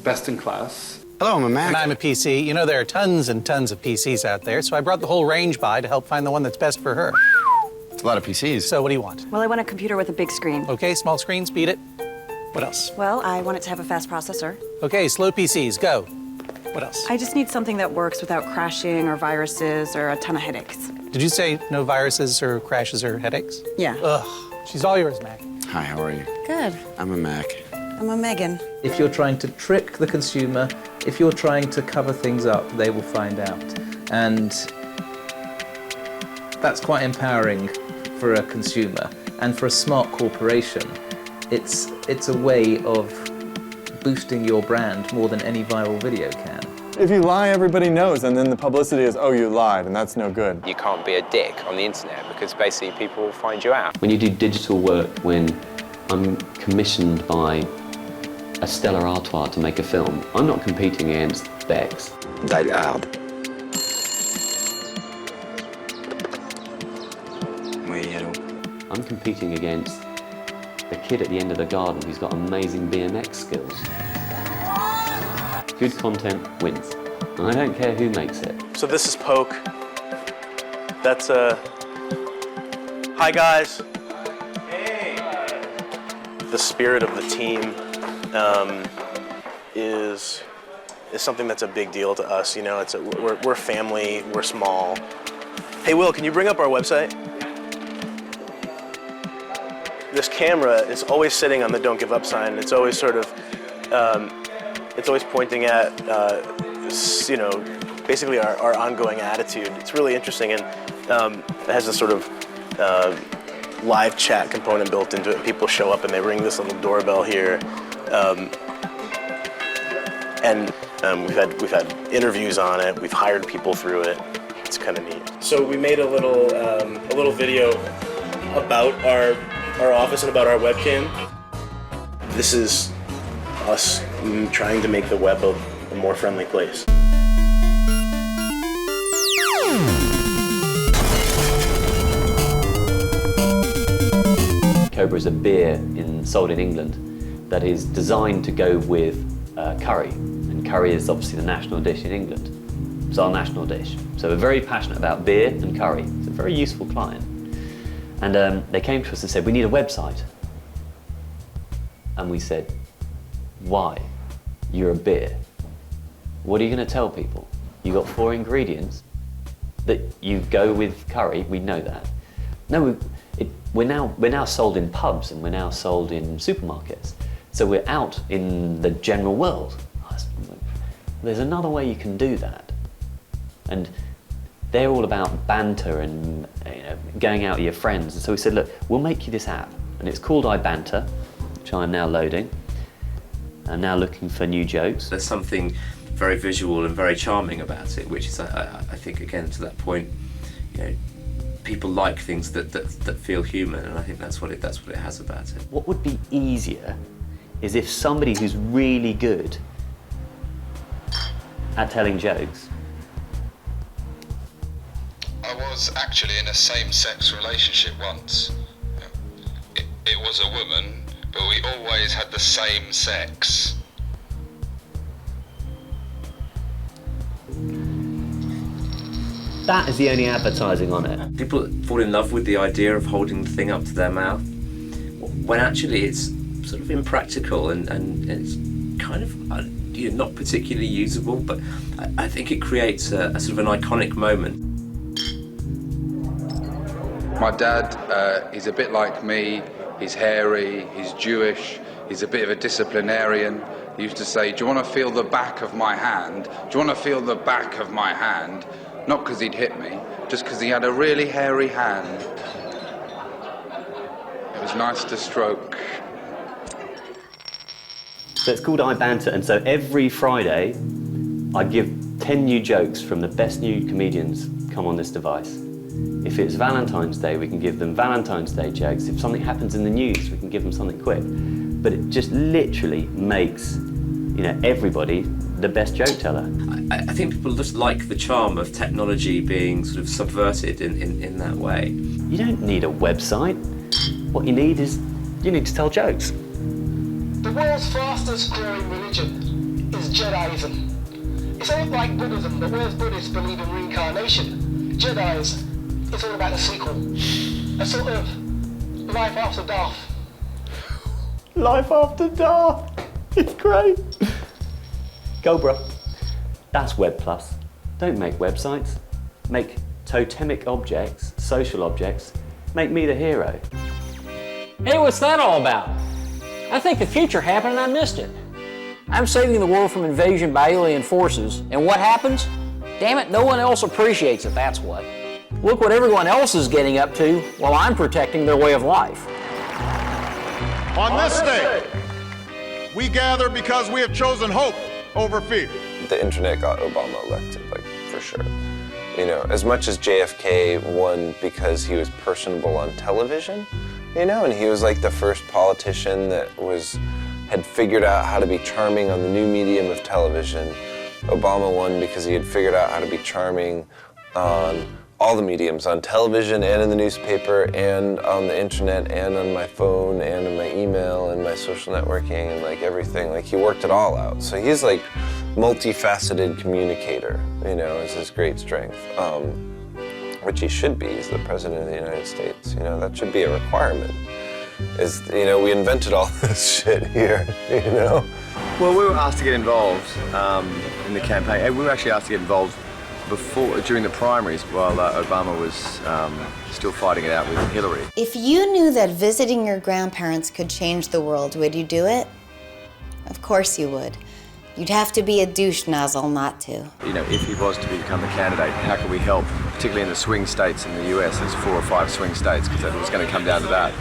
best in class. Hello, I'm a Mac. And I'm a PC. There are tons and tons of PCs out there, so I brought the whole range by to help find the one that's best for her. It's a lot of PCs. So what do you want? Well, I want a computer with a big screen. Okay, small screen, speed it. What else? Well, I want it to have a fast processor. Okay, slow PCs, go. What else? I just need something that works without crashing or viruses or a ton of headaches. Did you say no viruses or crashes or headaches? Yeah. Ugh, she's all yours, Mac. Hi, how are you? Good. I'm a Mac. I'm a Megan. If you're trying to trick the consumer, if you're trying to cover things up, they will find out. And that's quite empowering for a consumer. And for a smart corporation, it's a way of boosting your brand more than any viral video can. If you lie, everybody knows, and then the publicity is, oh, you lied, and that's no good. You can't be a dick on the internet because basically people will find you out. When you do digital work, when I'm commissioned by a Stella Artois to make a film, I'm not competing against Bex. They loud. I'm competing against the kid at the end of the garden who's got amazing BMX skills. Good content wins. And I don't care who makes it. So this is Poke. That's hi guys. Hey. The spirit of the team is something that's a big deal to us. We're family. We're small. Hey Will, can you bring up our website? This camera is always sitting on the "Don't Give Up" sign. It's always sort of, it's always pointing at, basically our ongoing attitude. It's really interesting, and it has a sort of live chat component built into it. People show up and they ring this little doorbell here, and we've had interviews on it. We've hired people through it. It's kind of neat. So we made a little video about our office and about our webcam. This is us trying to make the web a more friendly place. Cobra is a beer sold in England that is designed to go with curry, and curry is obviously the national dish in England. It's our national dish. So we're very passionate about beer and curry. It's a very useful client. And they came to us and said, we need a website. And we said, why? You're a beer. What are you going to tell people? You got 4 ingredients that you go with curry, we know that. No, we're now sold in pubs and we're now sold in supermarkets. So we're out in the general world. There's another way you can do that. And they're all about banter and going out with your friends. And so we said, look, we'll make you this app. And it's called iBanter, which I'm now loading. I'm now looking for new jokes. There's something very visual and very charming about it, which is, I think, again, to that point, people like things that feel human, and I think that's what it has about it. What would be easier is if somebody who's really good at telling jokes. I was actually in a same-sex relationship once. It was a woman, but we always had the same sex. That is the only advertising on it. People fall in love with the idea of holding the thing up to their mouth, when actually it's sort of impractical and it's kind of not particularly usable, but I think it creates a sort of an iconic moment. My dad is a bit like me. He's hairy, he's Jewish, he's a bit of a disciplinarian. He used to say, do you want to feel the back of my hand? Do you want to feel the back of my hand? Not because he'd hit me, just because he had a really hairy hand. It was nice to stroke. So it's called iBanter, and so every Friday I give 10 new jokes from the best new comedians come on this device. If it's Valentine's Day, we can give them Valentine's Day jokes. If something happens in the news, we can give them something quick. But it just literally makes, everybody the best joke teller. I think people just like the charm of technology being sort of subverted in that way. You don't need a website. What you need is, to tell jokes. The world's fastest growing religion is Jediism. It's a lot like Buddhism, but whereas Buddhists believe in reincarnation, Jedis, it's all about a sequel. A sort of life after Darth. Life after Darth. It's great. Cobra. That's Web Plus. Don't make websites. Make totemic objects, social objects. Make me the hero. Hey, what's that all about? I think the future happened and I missed it. I'm saving the world from invasion by alien forces, and what happens? Damn it, no one else appreciates it, that's what. Look what everyone else is getting up to while I'm protecting their way of life. On this day, we gather because we have chosen hope over fear. The internet got Obama elected, for sure. As much as JFK won because he was personable on television, and he was the first politician that had figured out how to be charming on the new medium of television. Obama won because he had figured out how to be charming on all the mediums, on television and in the newspaper and on the internet and on my phone and in my email and my social networking and everything. He worked it all out. So he's multifaceted communicator, is his great strength. Which he should be. He's the president of the United States. That should be a requirement. We invented all this shit here, Well, we were asked to get involved in the campaign. We were actually asked to get involved during the primaries while Obama was still fighting it out with Hillary. If you knew that visiting your grandparents could change the world, would you do it? Of course you would. You'd have to be a douche nozzle not to. If he was to become the candidate, how could we help, particularly in the swing states in the US? There's 4 or 5 swing states, because it was going to come down to that.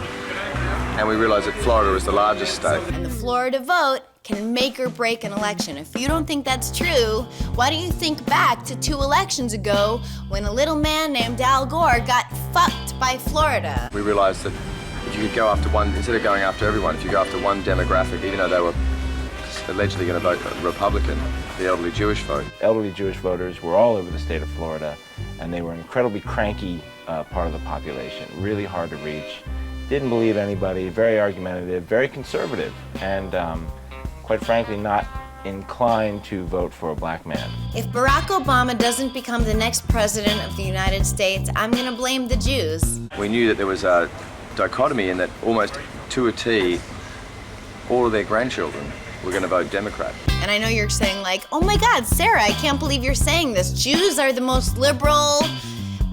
And we realized that Florida was the largest state. And the Florida vote can make or break an election. If you don't think that's true, why don't you think back to 2 elections ago when a little man named Al Gore got fucked by Florida. We realized that if you could go after one, instead of going after everyone, if you go after one demographic, even though they were allegedly going to vote Republican, the elderly Jewish vote. Elderly Jewish voters were all over the state of Florida, and they were an incredibly cranky part of the population, really hard to reach, didn't believe anybody, very argumentative, very conservative, and quite frankly not inclined to vote for a black man. If Barack Obama doesn't become the next president of the United States, I'm going to blame the Jews. We knew that there was a dichotomy in that almost to a T, all of their grandchildren were going to vote Democrat. And I know you're saying like, oh my God, Sarah, I can't believe you're saying this. Jews are the most liberal,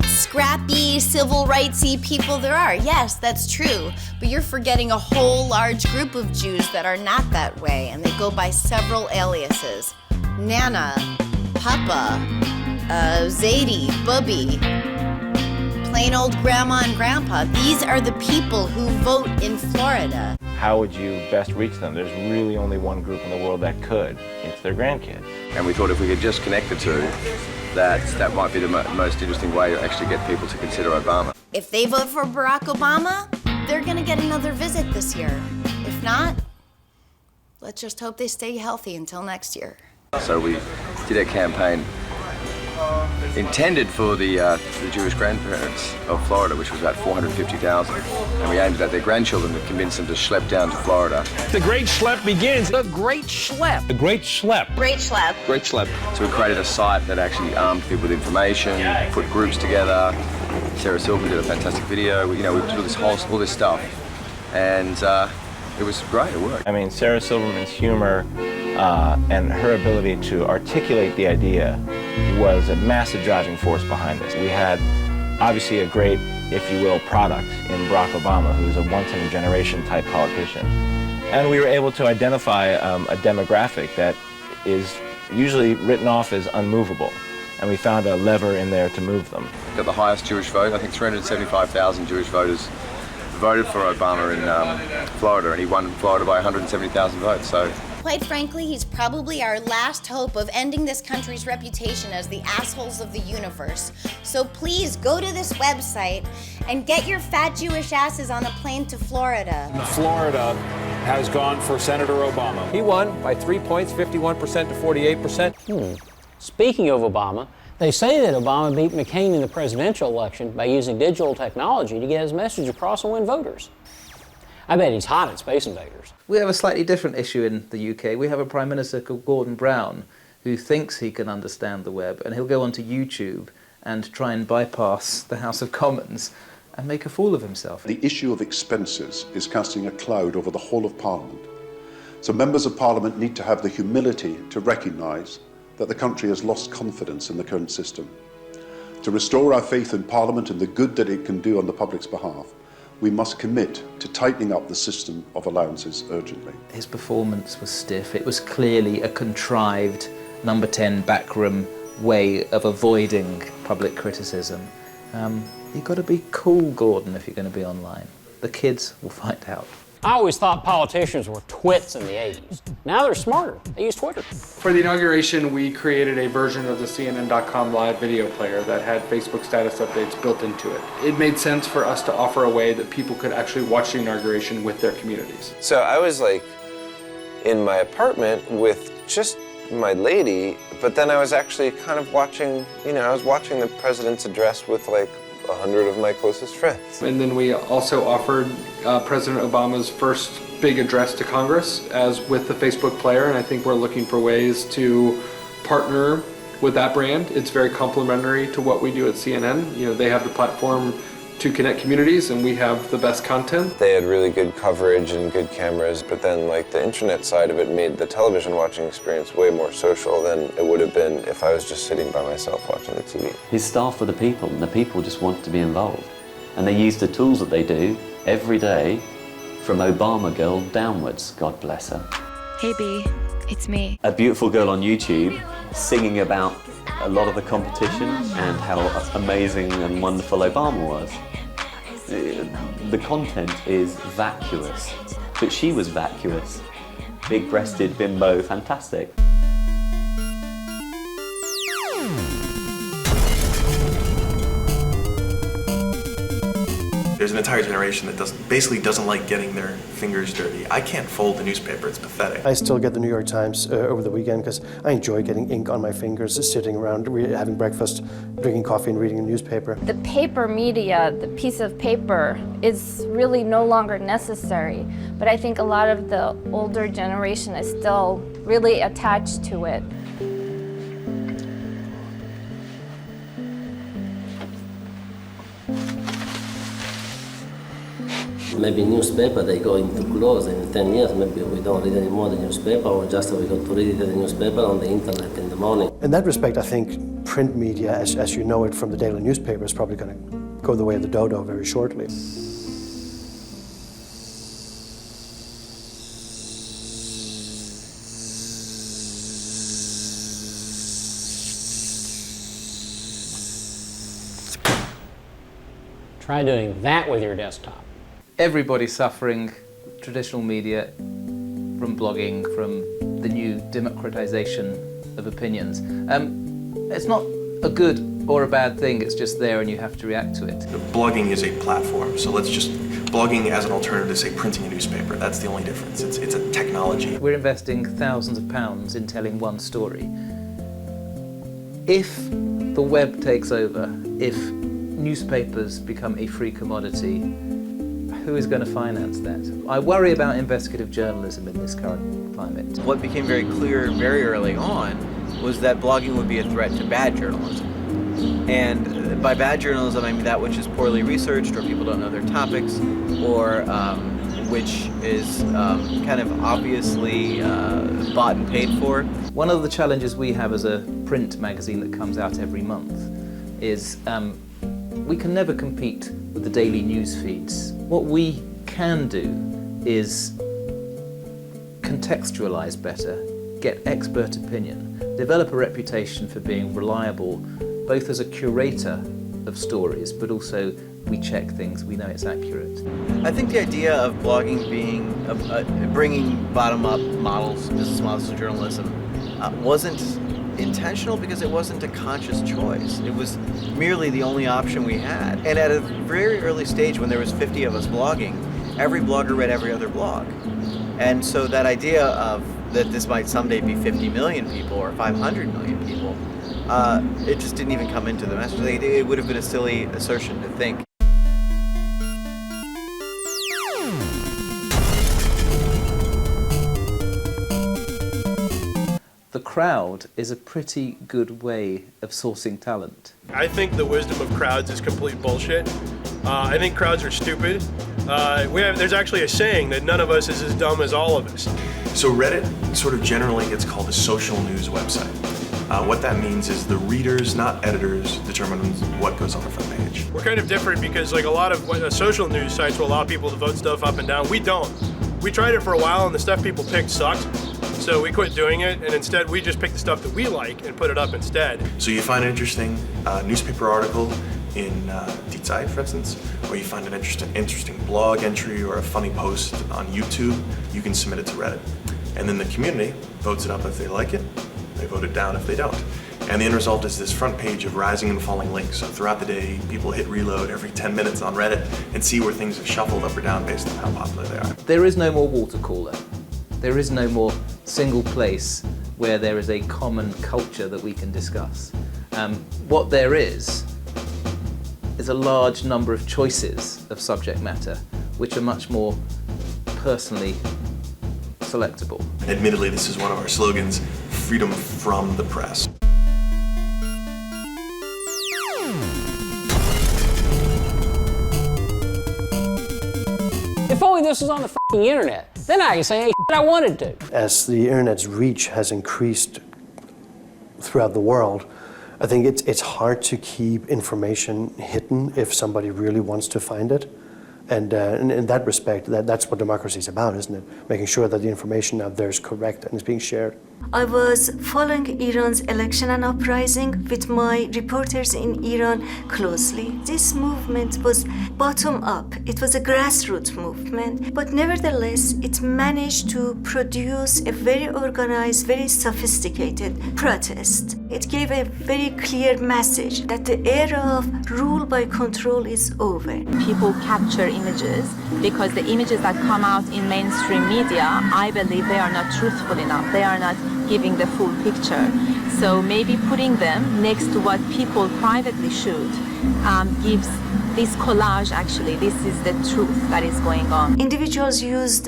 scrappy, civil rights-y people there are. Yes, that's true. But you're forgetting a whole large group of Jews that are not that way, and they go by several aliases. Nana, Papa, Zadie, Bubby, plain old grandma and grandpa. These are the people who vote in Florida. How would you best reach them? There's really only one group in the world that could. It's their grandkids. And we thought if we could just connect the two, that might be the most interesting way to actually get people to consider Obama. If they vote for Barack Obama, they're gonna get another visit this year. If not, let's just hope they stay healthy until next year. So we did a campaign intended for the Jewish grandparents of Florida, which was about 450,000. And we aimed at their grandchildren to convince them to schlep down to Florida. The Great Schlep begins. The Great Schlep. The Great Schlep. Great Schlep. Great Schlep. So we created a site that actually armed people with information, put groups together. Sarah Silverman did a fantastic video. We did all this stuff. And it was great, it worked. I mean, Sarah Silverman's humor and her ability to articulate the idea was a massive driving force behind this. We had obviously a great, if you will, product in Barack Obama, who's a once-in-a-generation type politician. And we were able to identify a demographic that is usually written off as unmovable. And we found a lever in there to move them. Got the highest Jewish vote. I think 375,000 Jewish voters voted for Obama in Florida, and he won Florida by 170,000 votes. So, quite frankly, he's probably our last hope of ending this country's reputation as the assholes of the universe. So please go to this website and get your fat Jewish asses on a plane to Florida. Florida has gone for Senator Obama. He won by 3 points, 51% to 48%. Speaking of Obama, they say that Obama beat McCain in the presidential election by using digital technology to get his message across and win voters. I bet he's hot at Space Invaders. We have a slightly different issue in the UK. We have a Prime Minister called Gordon Brown who thinks he can understand the web, and he'll go onto YouTube and try and bypass the House of Commons and make a fool of himself. The issue of expenses is casting a cloud over the whole of Parliament. So members of Parliament need to have the humility to recognise that the country has lost confidence in the current system. To restore our faith in Parliament and the good that it can do on the public's behalf, we must commit to tightening up the system of allowances urgently. His performance was stiff. It was clearly a contrived number 10 backroom way of avoiding public criticism. You've got to be cool, Gordon, if you're going to be online. The kids will find out. I always thought politicians were twits in the 80s. Now they're smarter. They use Twitter. For the inauguration, we created a version of the CNN.com live video player that had Facebook status updates built into it. It made sense for us to offer a way that people could actually watch the inauguration with their communities. So I was like in my apartment with just my lady, but then I was actually kind of watching, I was watching the president's address with like 100 of my closest friends. And then we also offered President Obama's first big address to Congress as with the Facebook player, and I think we're looking for ways to partner with that brand. It's very complementary to what we do at CNN. They have the platform to connect communities, and we have the best content. They had really good coverage and good cameras, but then like the internet side of it made the television watching experience way more social than it would have been if I was just sitting by myself watching the TV. His staff were the people, and the people just wanted to be involved. And they used the tools that they do every day, from Obama girl downwards, God bless her. Hey B, it's me. A beautiful girl on YouTube singing about a lot of the competition and how amazing and wonderful Obama was. The content is vacuous, but she was vacuous. Big-breasted bimbo, fantastic. There's an entire generation that basically doesn't like getting their fingers dirty. I can't fold a newspaper, it's pathetic. I still get the New York Times over the weekend because I enjoy getting ink on my fingers, sitting around, having breakfast, drinking coffee and reading a newspaper. The paper media, the piece of paper, is really no longer necessary. But I think a lot of the older generation is still really attached to it. Maybe newspaper, they going to close in 10 years. Maybe we don't read anymore the newspaper, or just we go to read the newspaper on the internet in the morning. In that respect, I think print media, as you know it from the daily newspaper, is probably going to go the way of the dodo very shortly. Try doing that with your desktop. Everybody's suffering, traditional media, from blogging, from the new democratization of opinions. It's not a good or a bad thing, it's just there and you have to react to it. Blogging is a platform, so let's just, blogging as an alternative to, say, printing a newspaper, that's the only difference. It's a technology. We're investing thousands of pounds in telling one story. If the web takes over, if newspapers become a free commodity, who is going to finance that? I worry about investigative journalism in this current climate. What became very clear very early on was that blogging would be a threat to bad journalism. And by bad journalism, I mean that which is poorly researched, or people don't know their topics, or which is kind of obviously bought and paid for. One of the challenges we have as a print magazine that comes out every month is we can never compete with the daily news feeds. What we can do is contextualize better, get expert opinion, develop a reputation for being reliable, both as a curator of stories, but also we check things, we know it's accurate. I think the idea of blogging being, bringing bottom-up models, business models to journalism, wasn't intentional because it wasn't a conscious choice. It was merely the only option we had. And at a very early stage, when there was 50 of us blogging, every blogger read every other blog. And so that idea of that this might someday be 50 million people or 500 million people, it just didn't even come into the message. It would have been a silly assertion to think. The crowd is a pretty good way of sourcing talent. I think the wisdom of crowds is complete bullshit. I think crowds are stupid. There's actually a saying that none of us is as dumb as all of us. So Reddit sort of generally gets called a social news website. What that means is the readers, not editors, determine what goes on the front page. We're kind of different because like a lot of social news sites will allow people to vote stuff up and down. We don't. We tried it for a while and the stuff people picked sucked. So we quit doing it, and instead we just pick the stuff that we like and put it up instead. So you find an interesting newspaper article in Die Zeit, for instance, or you find an interesting blog entry or a funny post on YouTube, you can submit it to Reddit. And then the community votes it up if they like it, they vote it down if they don't. And the end result is this front page of rising and falling links. So throughout the day, people hit reload every 10 minutes on Reddit and see where things have shuffled up or down based on how popular they are. There is no more water cooler. There is no more single place where there is a common culture that we can discuss. What there is a large number of choices of subject matter which are much more personally selectable. Admittedly, this is one of our slogans, freedom from the press. If only this was on the f***ing internet, then I can say any shit I wanted to. As the internet's reach has increased throughout the world, I think it's hard to keep information hidden if somebody really wants to find it. And in that respect, that's what democracy is about, isn't it? Making sure that the information out there is correct and is being shared. I was following Iran's election and uprising with my reporters in Iran closely. This movement was bottom up. It was a grassroots movement, but nevertheless, it managed to produce a very organized, very sophisticated protest. It gave a very clear message that the era of rule by control is over. People capture images because the images that come out in mainstream media, I believe they are not truthful enough. They are not giving the full picture. So maybe putting them next to what people privately shoot gives this collage, actually, this is the truth that is going on. Individuals used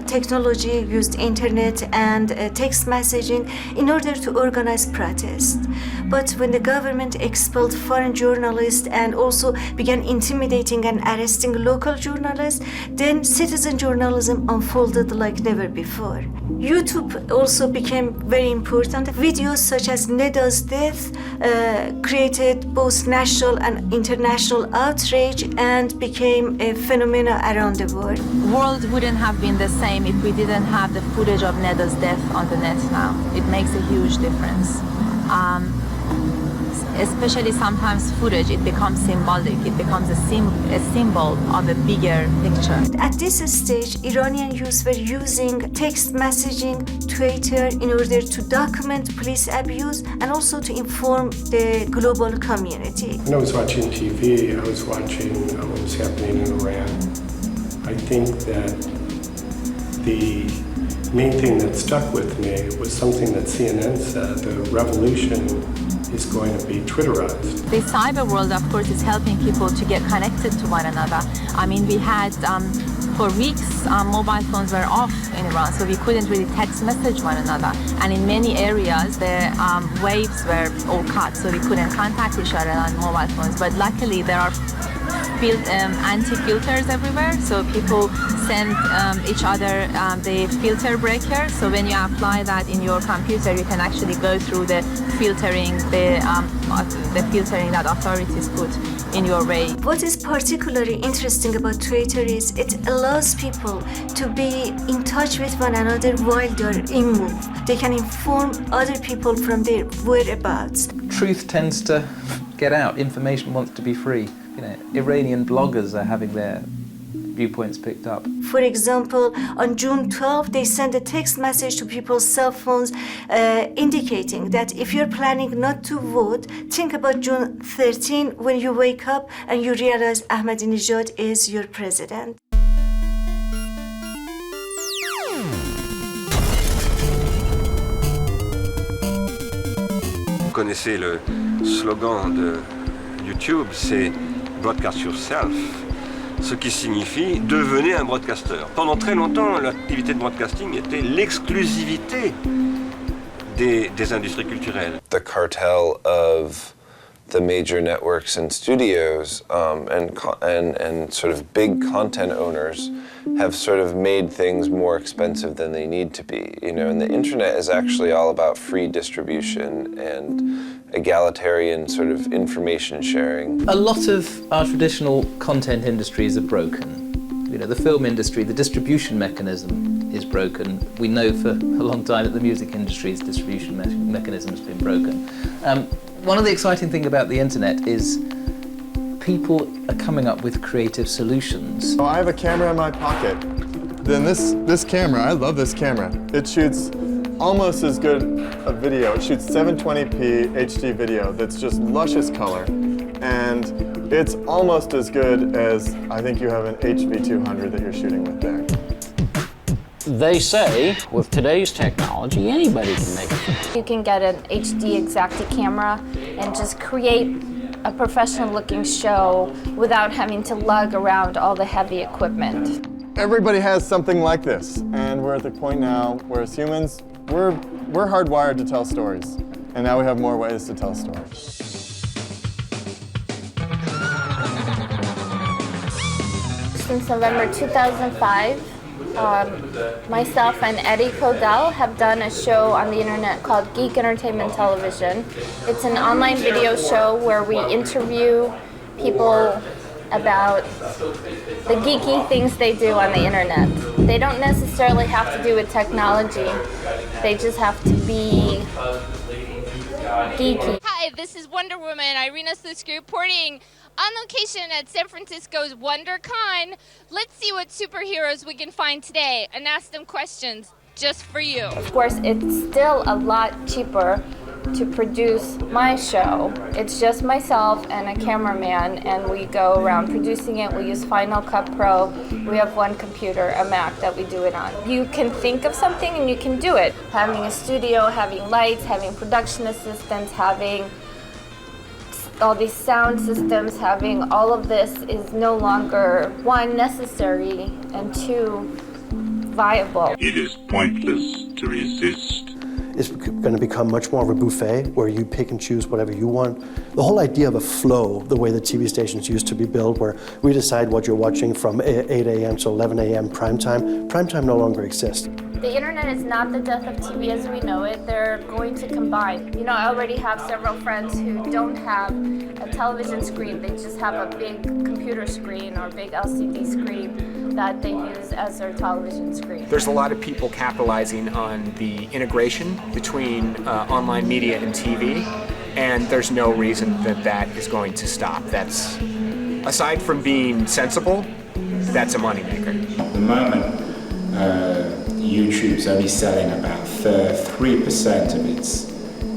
technology, used internet and text messaging in order to organize protests. But when the government expelled foreign journalists and also began intimidating and arresting local journalists, then citizen journalism unfolded like never before. YouTube also became very important. Videos such as Neda's death created both national and international outrage and became a phenomenon around the world. The world wouldn't have been the same if we didn't have the footage of Neda's death on the net now. It makes a huge difference. Especially sometimes footage, it becomes symbolic. It becomes a symbol of a bigger picture. At this stage, Iranian youths were using text messaging, Twitter, in order to document police abuse and also to inform the global community. When I was watching TV, I was watching what was happening in Iran. I think that the main thing that stuck with me was something that CNN said, the revolution is going to be Twitterized. The cyber world, of course, is helping people to get connected to one another. I mean, we had, for weeks, mobile phones were off in Iran, so we couldn't really text message one another. And in many areas, the waves were all cut, so we couldn't contact each other on mobile phones. But luckily, there are anti-filters everywhere, so people send each other the filter breaker. So when you apply that in your computer, you can actually go through the filtering, the filtering that authorities put in your way. What is particularly interesting about Twitter is it allows people to be in touch with one another while they're in move. They can inform other people from their whereabouts. Truth tends to get out. Information wants to be free. You know, Iranian bloggers are having their viewpoints picked up. For example, on June 12th, they sent a text message to people's cell phones indicating that if you're planning not to vote, think about June 13 when you wake up and you realize Ahmadinejad is your president. Vous connaissez le slogan de YouTube, c'est Broadcast Yourself, ce qui signifie devenez un broadcaster. Pendant très longtemps, l'activité de broadcasting était l'exclusivité des industries culturelles. The cartel of the major networks and studios and sort of big content owners have sort of made things more expensive than they need to be, you know, and the internet is actually all about free distribution and egalitarian sort of information sharing. A lot of our traditional content industries are broken. You know, the film industry, the distribution mechanism is broken. We know for a long time that the music industry's distribution mechanism has been broken. One of the exciting things about the internet is people are coming up with creative solutions. I have a camera in my pocket. Then this camera, I love this camera. It shoots almost as good a video. It shoots 720p HD video that's just luscious color. And it's almost as good as, I think you have an HV200 that you're shooting with there. They say, with today's technology, anybody can make it. You can get an HD Exacta camera and just create a professional-looking show without having to lug around all the heavy equipment. Everybody has something like this, and we're at the point now where as humans, we're hardwired to tell stories, and now we have more ways to tell stories. Since November 2005, myself and Eddie Codell have done a show on the internet called Geek Entertainment Television. It's an online video show where we interview people about the geeky things they do on the internet. They don't necessarily have to do with technology. They just have to be geeky. Hi, this is Wonder Woman Irina Slutsky reporting on location at San Francisco's WonderCon. Let's see what superheroes we can find today and ask them questions just for you. Of course, it's still a lot cheaper to produce my show. It's just myself and a cameraman, and we go around producing it. We use Final Cut Pro. We have one computer, a Mac, that we do it on. You can think of something and you can do it. Having a studio, having lights, having production assistants, having all these sound systems, having all of this is no longer, one, necessary, and two, viable. It is pointless to resist. It's going to become much more of a buffet where you pick and choose whatever you want. The whole idea of a flow, the way the TV stations used to be built, where we decide what you're watching from 8 a.m. to 11 a.m. prime time no longer exists. The internet is not the death of TV as we know it. They're going to combine. You know, I already have several friends who don't have a television screen. They just have a big computer screen or a big LCD screen that they use as their television screen. There's a lot of people capitalizing on the integration between online media and TV, and there's no reason that is going to stop. That's, aside from being sensible, that's a moneymaker. At the moment, YouTube's only selling about 3% of its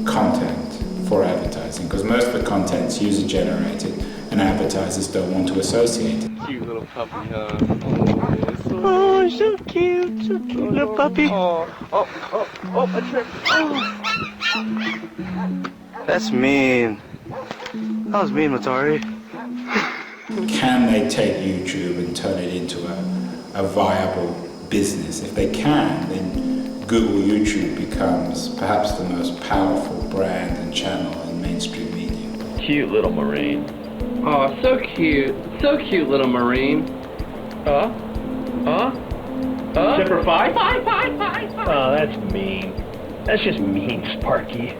content for advertising, because most of the content's user-generated, and advertisers don't want to associate it. Cute little puppy, oh, so cute, little puppy. I tripped. That's mean. That was mean, Matari. Can they take YouTube and turn it into a viable business? If they can, then Google YouTube becomes perhaps the most powerful brand and channel in mainstream media. Cute little Marine. Oh, so cute. So cute, little Marine. Zipper 5? Oh, that's mean. That's just mean, Sparky.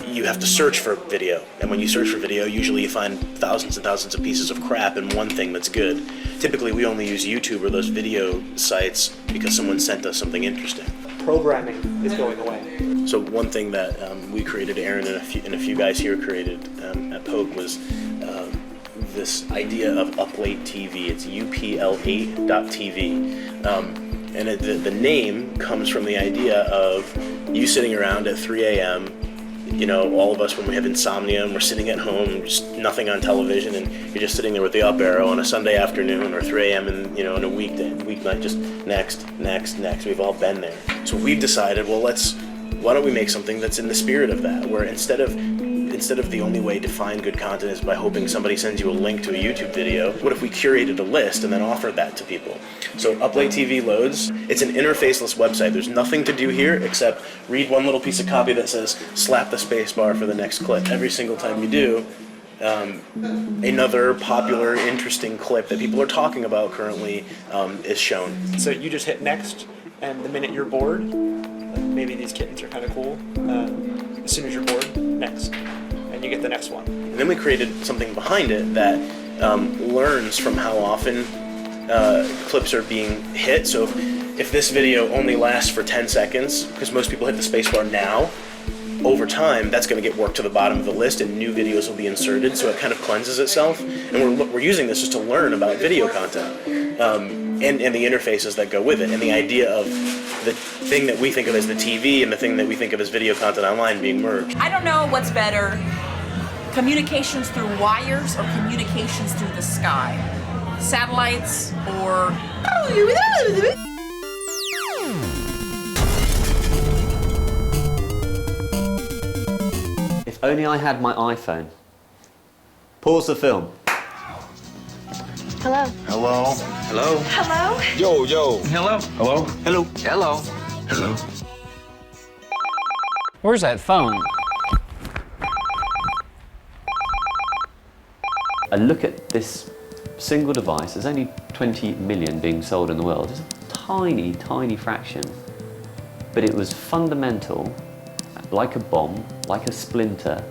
You have to search for video, and when you search for video, usually you find thousands and thousands of pieces of crap and one thing that's good. Typically, we only use YouTube or those video sites because someone sent us something interesting. Programming is going away. So one thing that we created, Aaron and a few guys here created at Poke, was this idea of Uplate TV. It's UPL8.tv. And the name comes from the idea of you sitting around at 3 a.m., you know, all of us when we have insomnia and we're sitting at home, just nothing on television, and you're just sitting there with the up arrow on a Sunday afternoon or 3 a.m. in a weeknight, just next. We've all been there. So we've decided, well, why don't we make something that's in the spirit of that, where instead of the only way to find good content is by hoping somebody sends you a link to a YouTube video, what if we curated a list and then offered that to people? So Uplate TV loads. It's an interfaceless website. There's nothing to do here except read one little piece of copy that says slap the space bar for the next clip. Every single time you do, another popular, interesting clip that people are talking about currently is shown. So you just hit next, and the minute you're bored, like maybe these kittens are kind of cool, as soon as you're bored, next. And you get the next one. And then we created something behind it that learns from how often clips are being hit. So if this video only lasts for 10 seconds, because most people hit the spacebar now, over time that's going to get worked to the bottom of the list and new videos will be inserted, so it kind of cleanses itself. And we're using this just to learn about video content and the interfaces that go with it, and the idea of the thing that we think of as the TV and the thing that we think of as video content online being merged. I don't know what's better, communications through wires or communications through the sky. Satellites or... If only I had my iPhone. Pause the film. Hello. Hello. Hello. Hello. Yo, yo. Hello. Hello. Hello. Hello. Hello. Where's that phone? A look at this single device. There's only 20 million being sold in the world. It's a tiny, tiny fraction. But it was fundamental, like a bomb, like a splinter,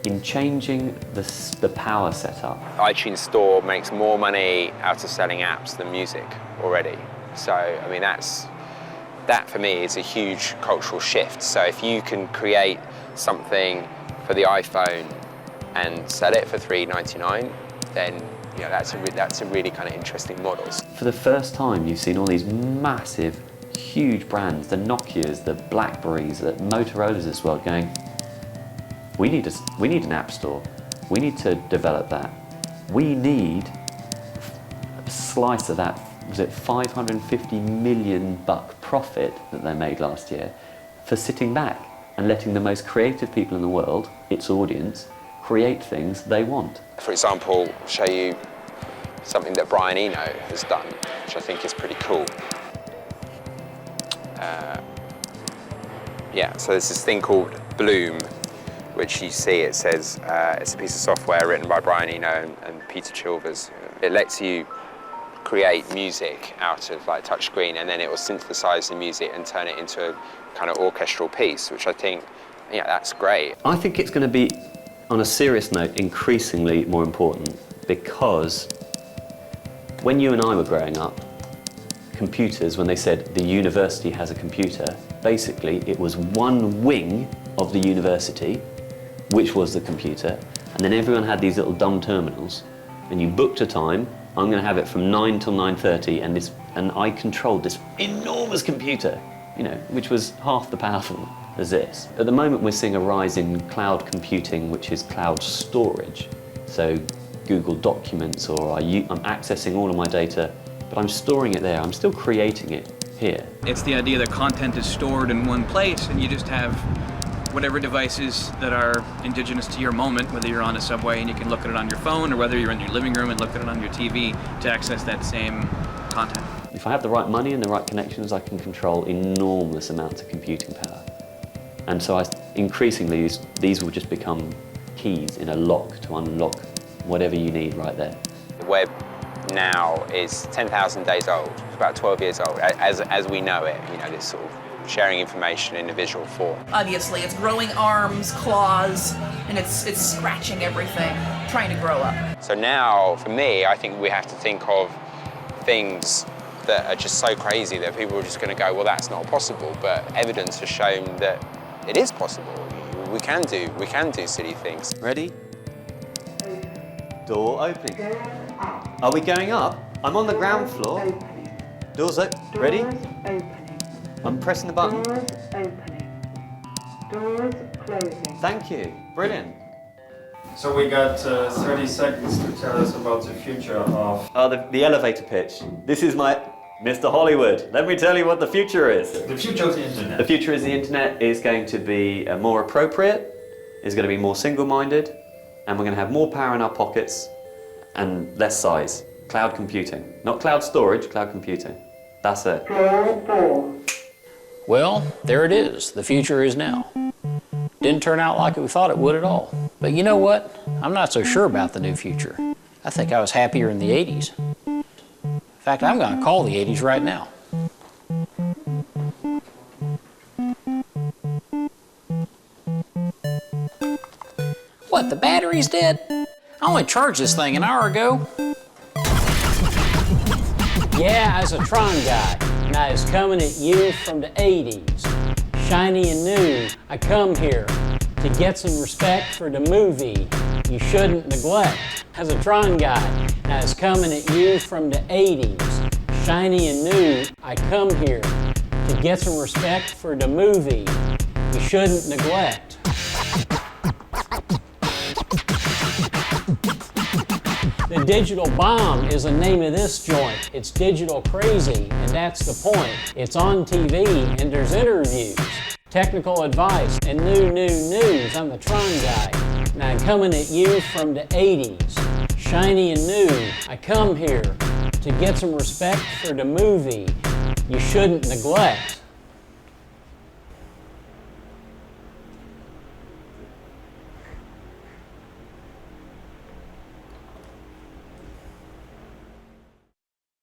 in changing the power setup. iTunes Store makes more money out of selling apps than music already. So, I mean, that for me is a huge cultural shift. So if you can create something for the iPhone and sell it for $3.99, then you know, that's a really kind of interesting model. For the first time, you've seen all these massive, huge brands, the Nokias, the Blackberries, the Motorola's of this world going, we need an app store. We need to develop that. We need a slice of that, was it $550 million profit that they made last year for sitting back and letting the most creative people in the world, its audience, create things they want. For example, I'll show you something that Brian Eno has done, which I think is pretty cool. Yeah, so there's this thing called Bloom, which you see, it says, it's a piece of software written by Brian Eno and Peter Chilvers. It lets you create music out of like touchscreen, and then it will synthesize the music and turn it into a kind of orchestral piece, which I think, yeah, that's great. I think it's going to be, on a serious note, increasingly more important, because when you and I were growing up, computers, when they said the university has a computer, basically it was one wing of the university, which was the computer, and then everyone had these little dumb terminals, and you booked a time. I'm going to have it from 9 till 9:30, and I controlled this enormous computer, you know, which was half the powerful as this. At the moment, we're seeing a rise in cloud computing, which is cloud storage. So Google Documents, or I'm accessing all of my data, but I'm storing it there. I'm still creating it here. It's the idea that content is stored in one place, and you just have whatever devices that are indigenous to your moment, whether you're on a subway and you can look at it on your phone, or whether you're in your living room and look at it on your TV to access that same content. If I have the right money and the right connections, I can control enormous amounts of computing power. And so increasingly, these will just become keys in a lock to unlock whatever you need right there. The web now is 10,000 days old, it's about 12 years old, as we know it, you know, this sort of sharing information in a visual form. Obviously, it's growing arms, claws, and it's scratching everything, trying to grow up. So now, for me, I think we have to think of things that are just so crazy that people are just going to go, well, that's not possible. But evidence has shown that it is possible. We can do silly things. Ready? Door opening. Are we going up? I'm on the ground floor. Doors open. Ready? I'm pressing the button. Doors opening. Doors closing. Thank you. Brilliant. So we got 30 seconds to tell us about the future of... Oh, the elevator pitch. This is my Mr. Hollywood. Let me tell you what the future is. The future of the internet. The future is the internet is going to be more appropriate, is going to be more single-minded, and we're going to have more power in our pockets and less size. Cloud computing. Not cloud storage, cloud computing. That's it. Well, there it is. The future is now. Didn't turn out like we thought it would at all. But you know what? I'm not so sure about the new future. I think I was happier in the 80s. In fact, I'm going to call the 80s right now. What, the battery's dead? I only charged this thing an hour ago. Yeah, I was a Tron guy, and I was coming at you from the 80s. Shiny and new, I come here to get some respect for the movie you shouldn't neglect. As a Tron guy, and I was coming at you from the 80s. Shiny and new, I come here to get some respect for the movie you shouldn't neglect. The Digital Bomb is the name of this joint. It's digital crazy, and that's the point. It's on TV, and there's interviews, technical advice, and new news. I'm the Tron guy, and I'm coming at you from the 80s. Shiny and new, I come here to get some respect for the movie you shouldn't neglect.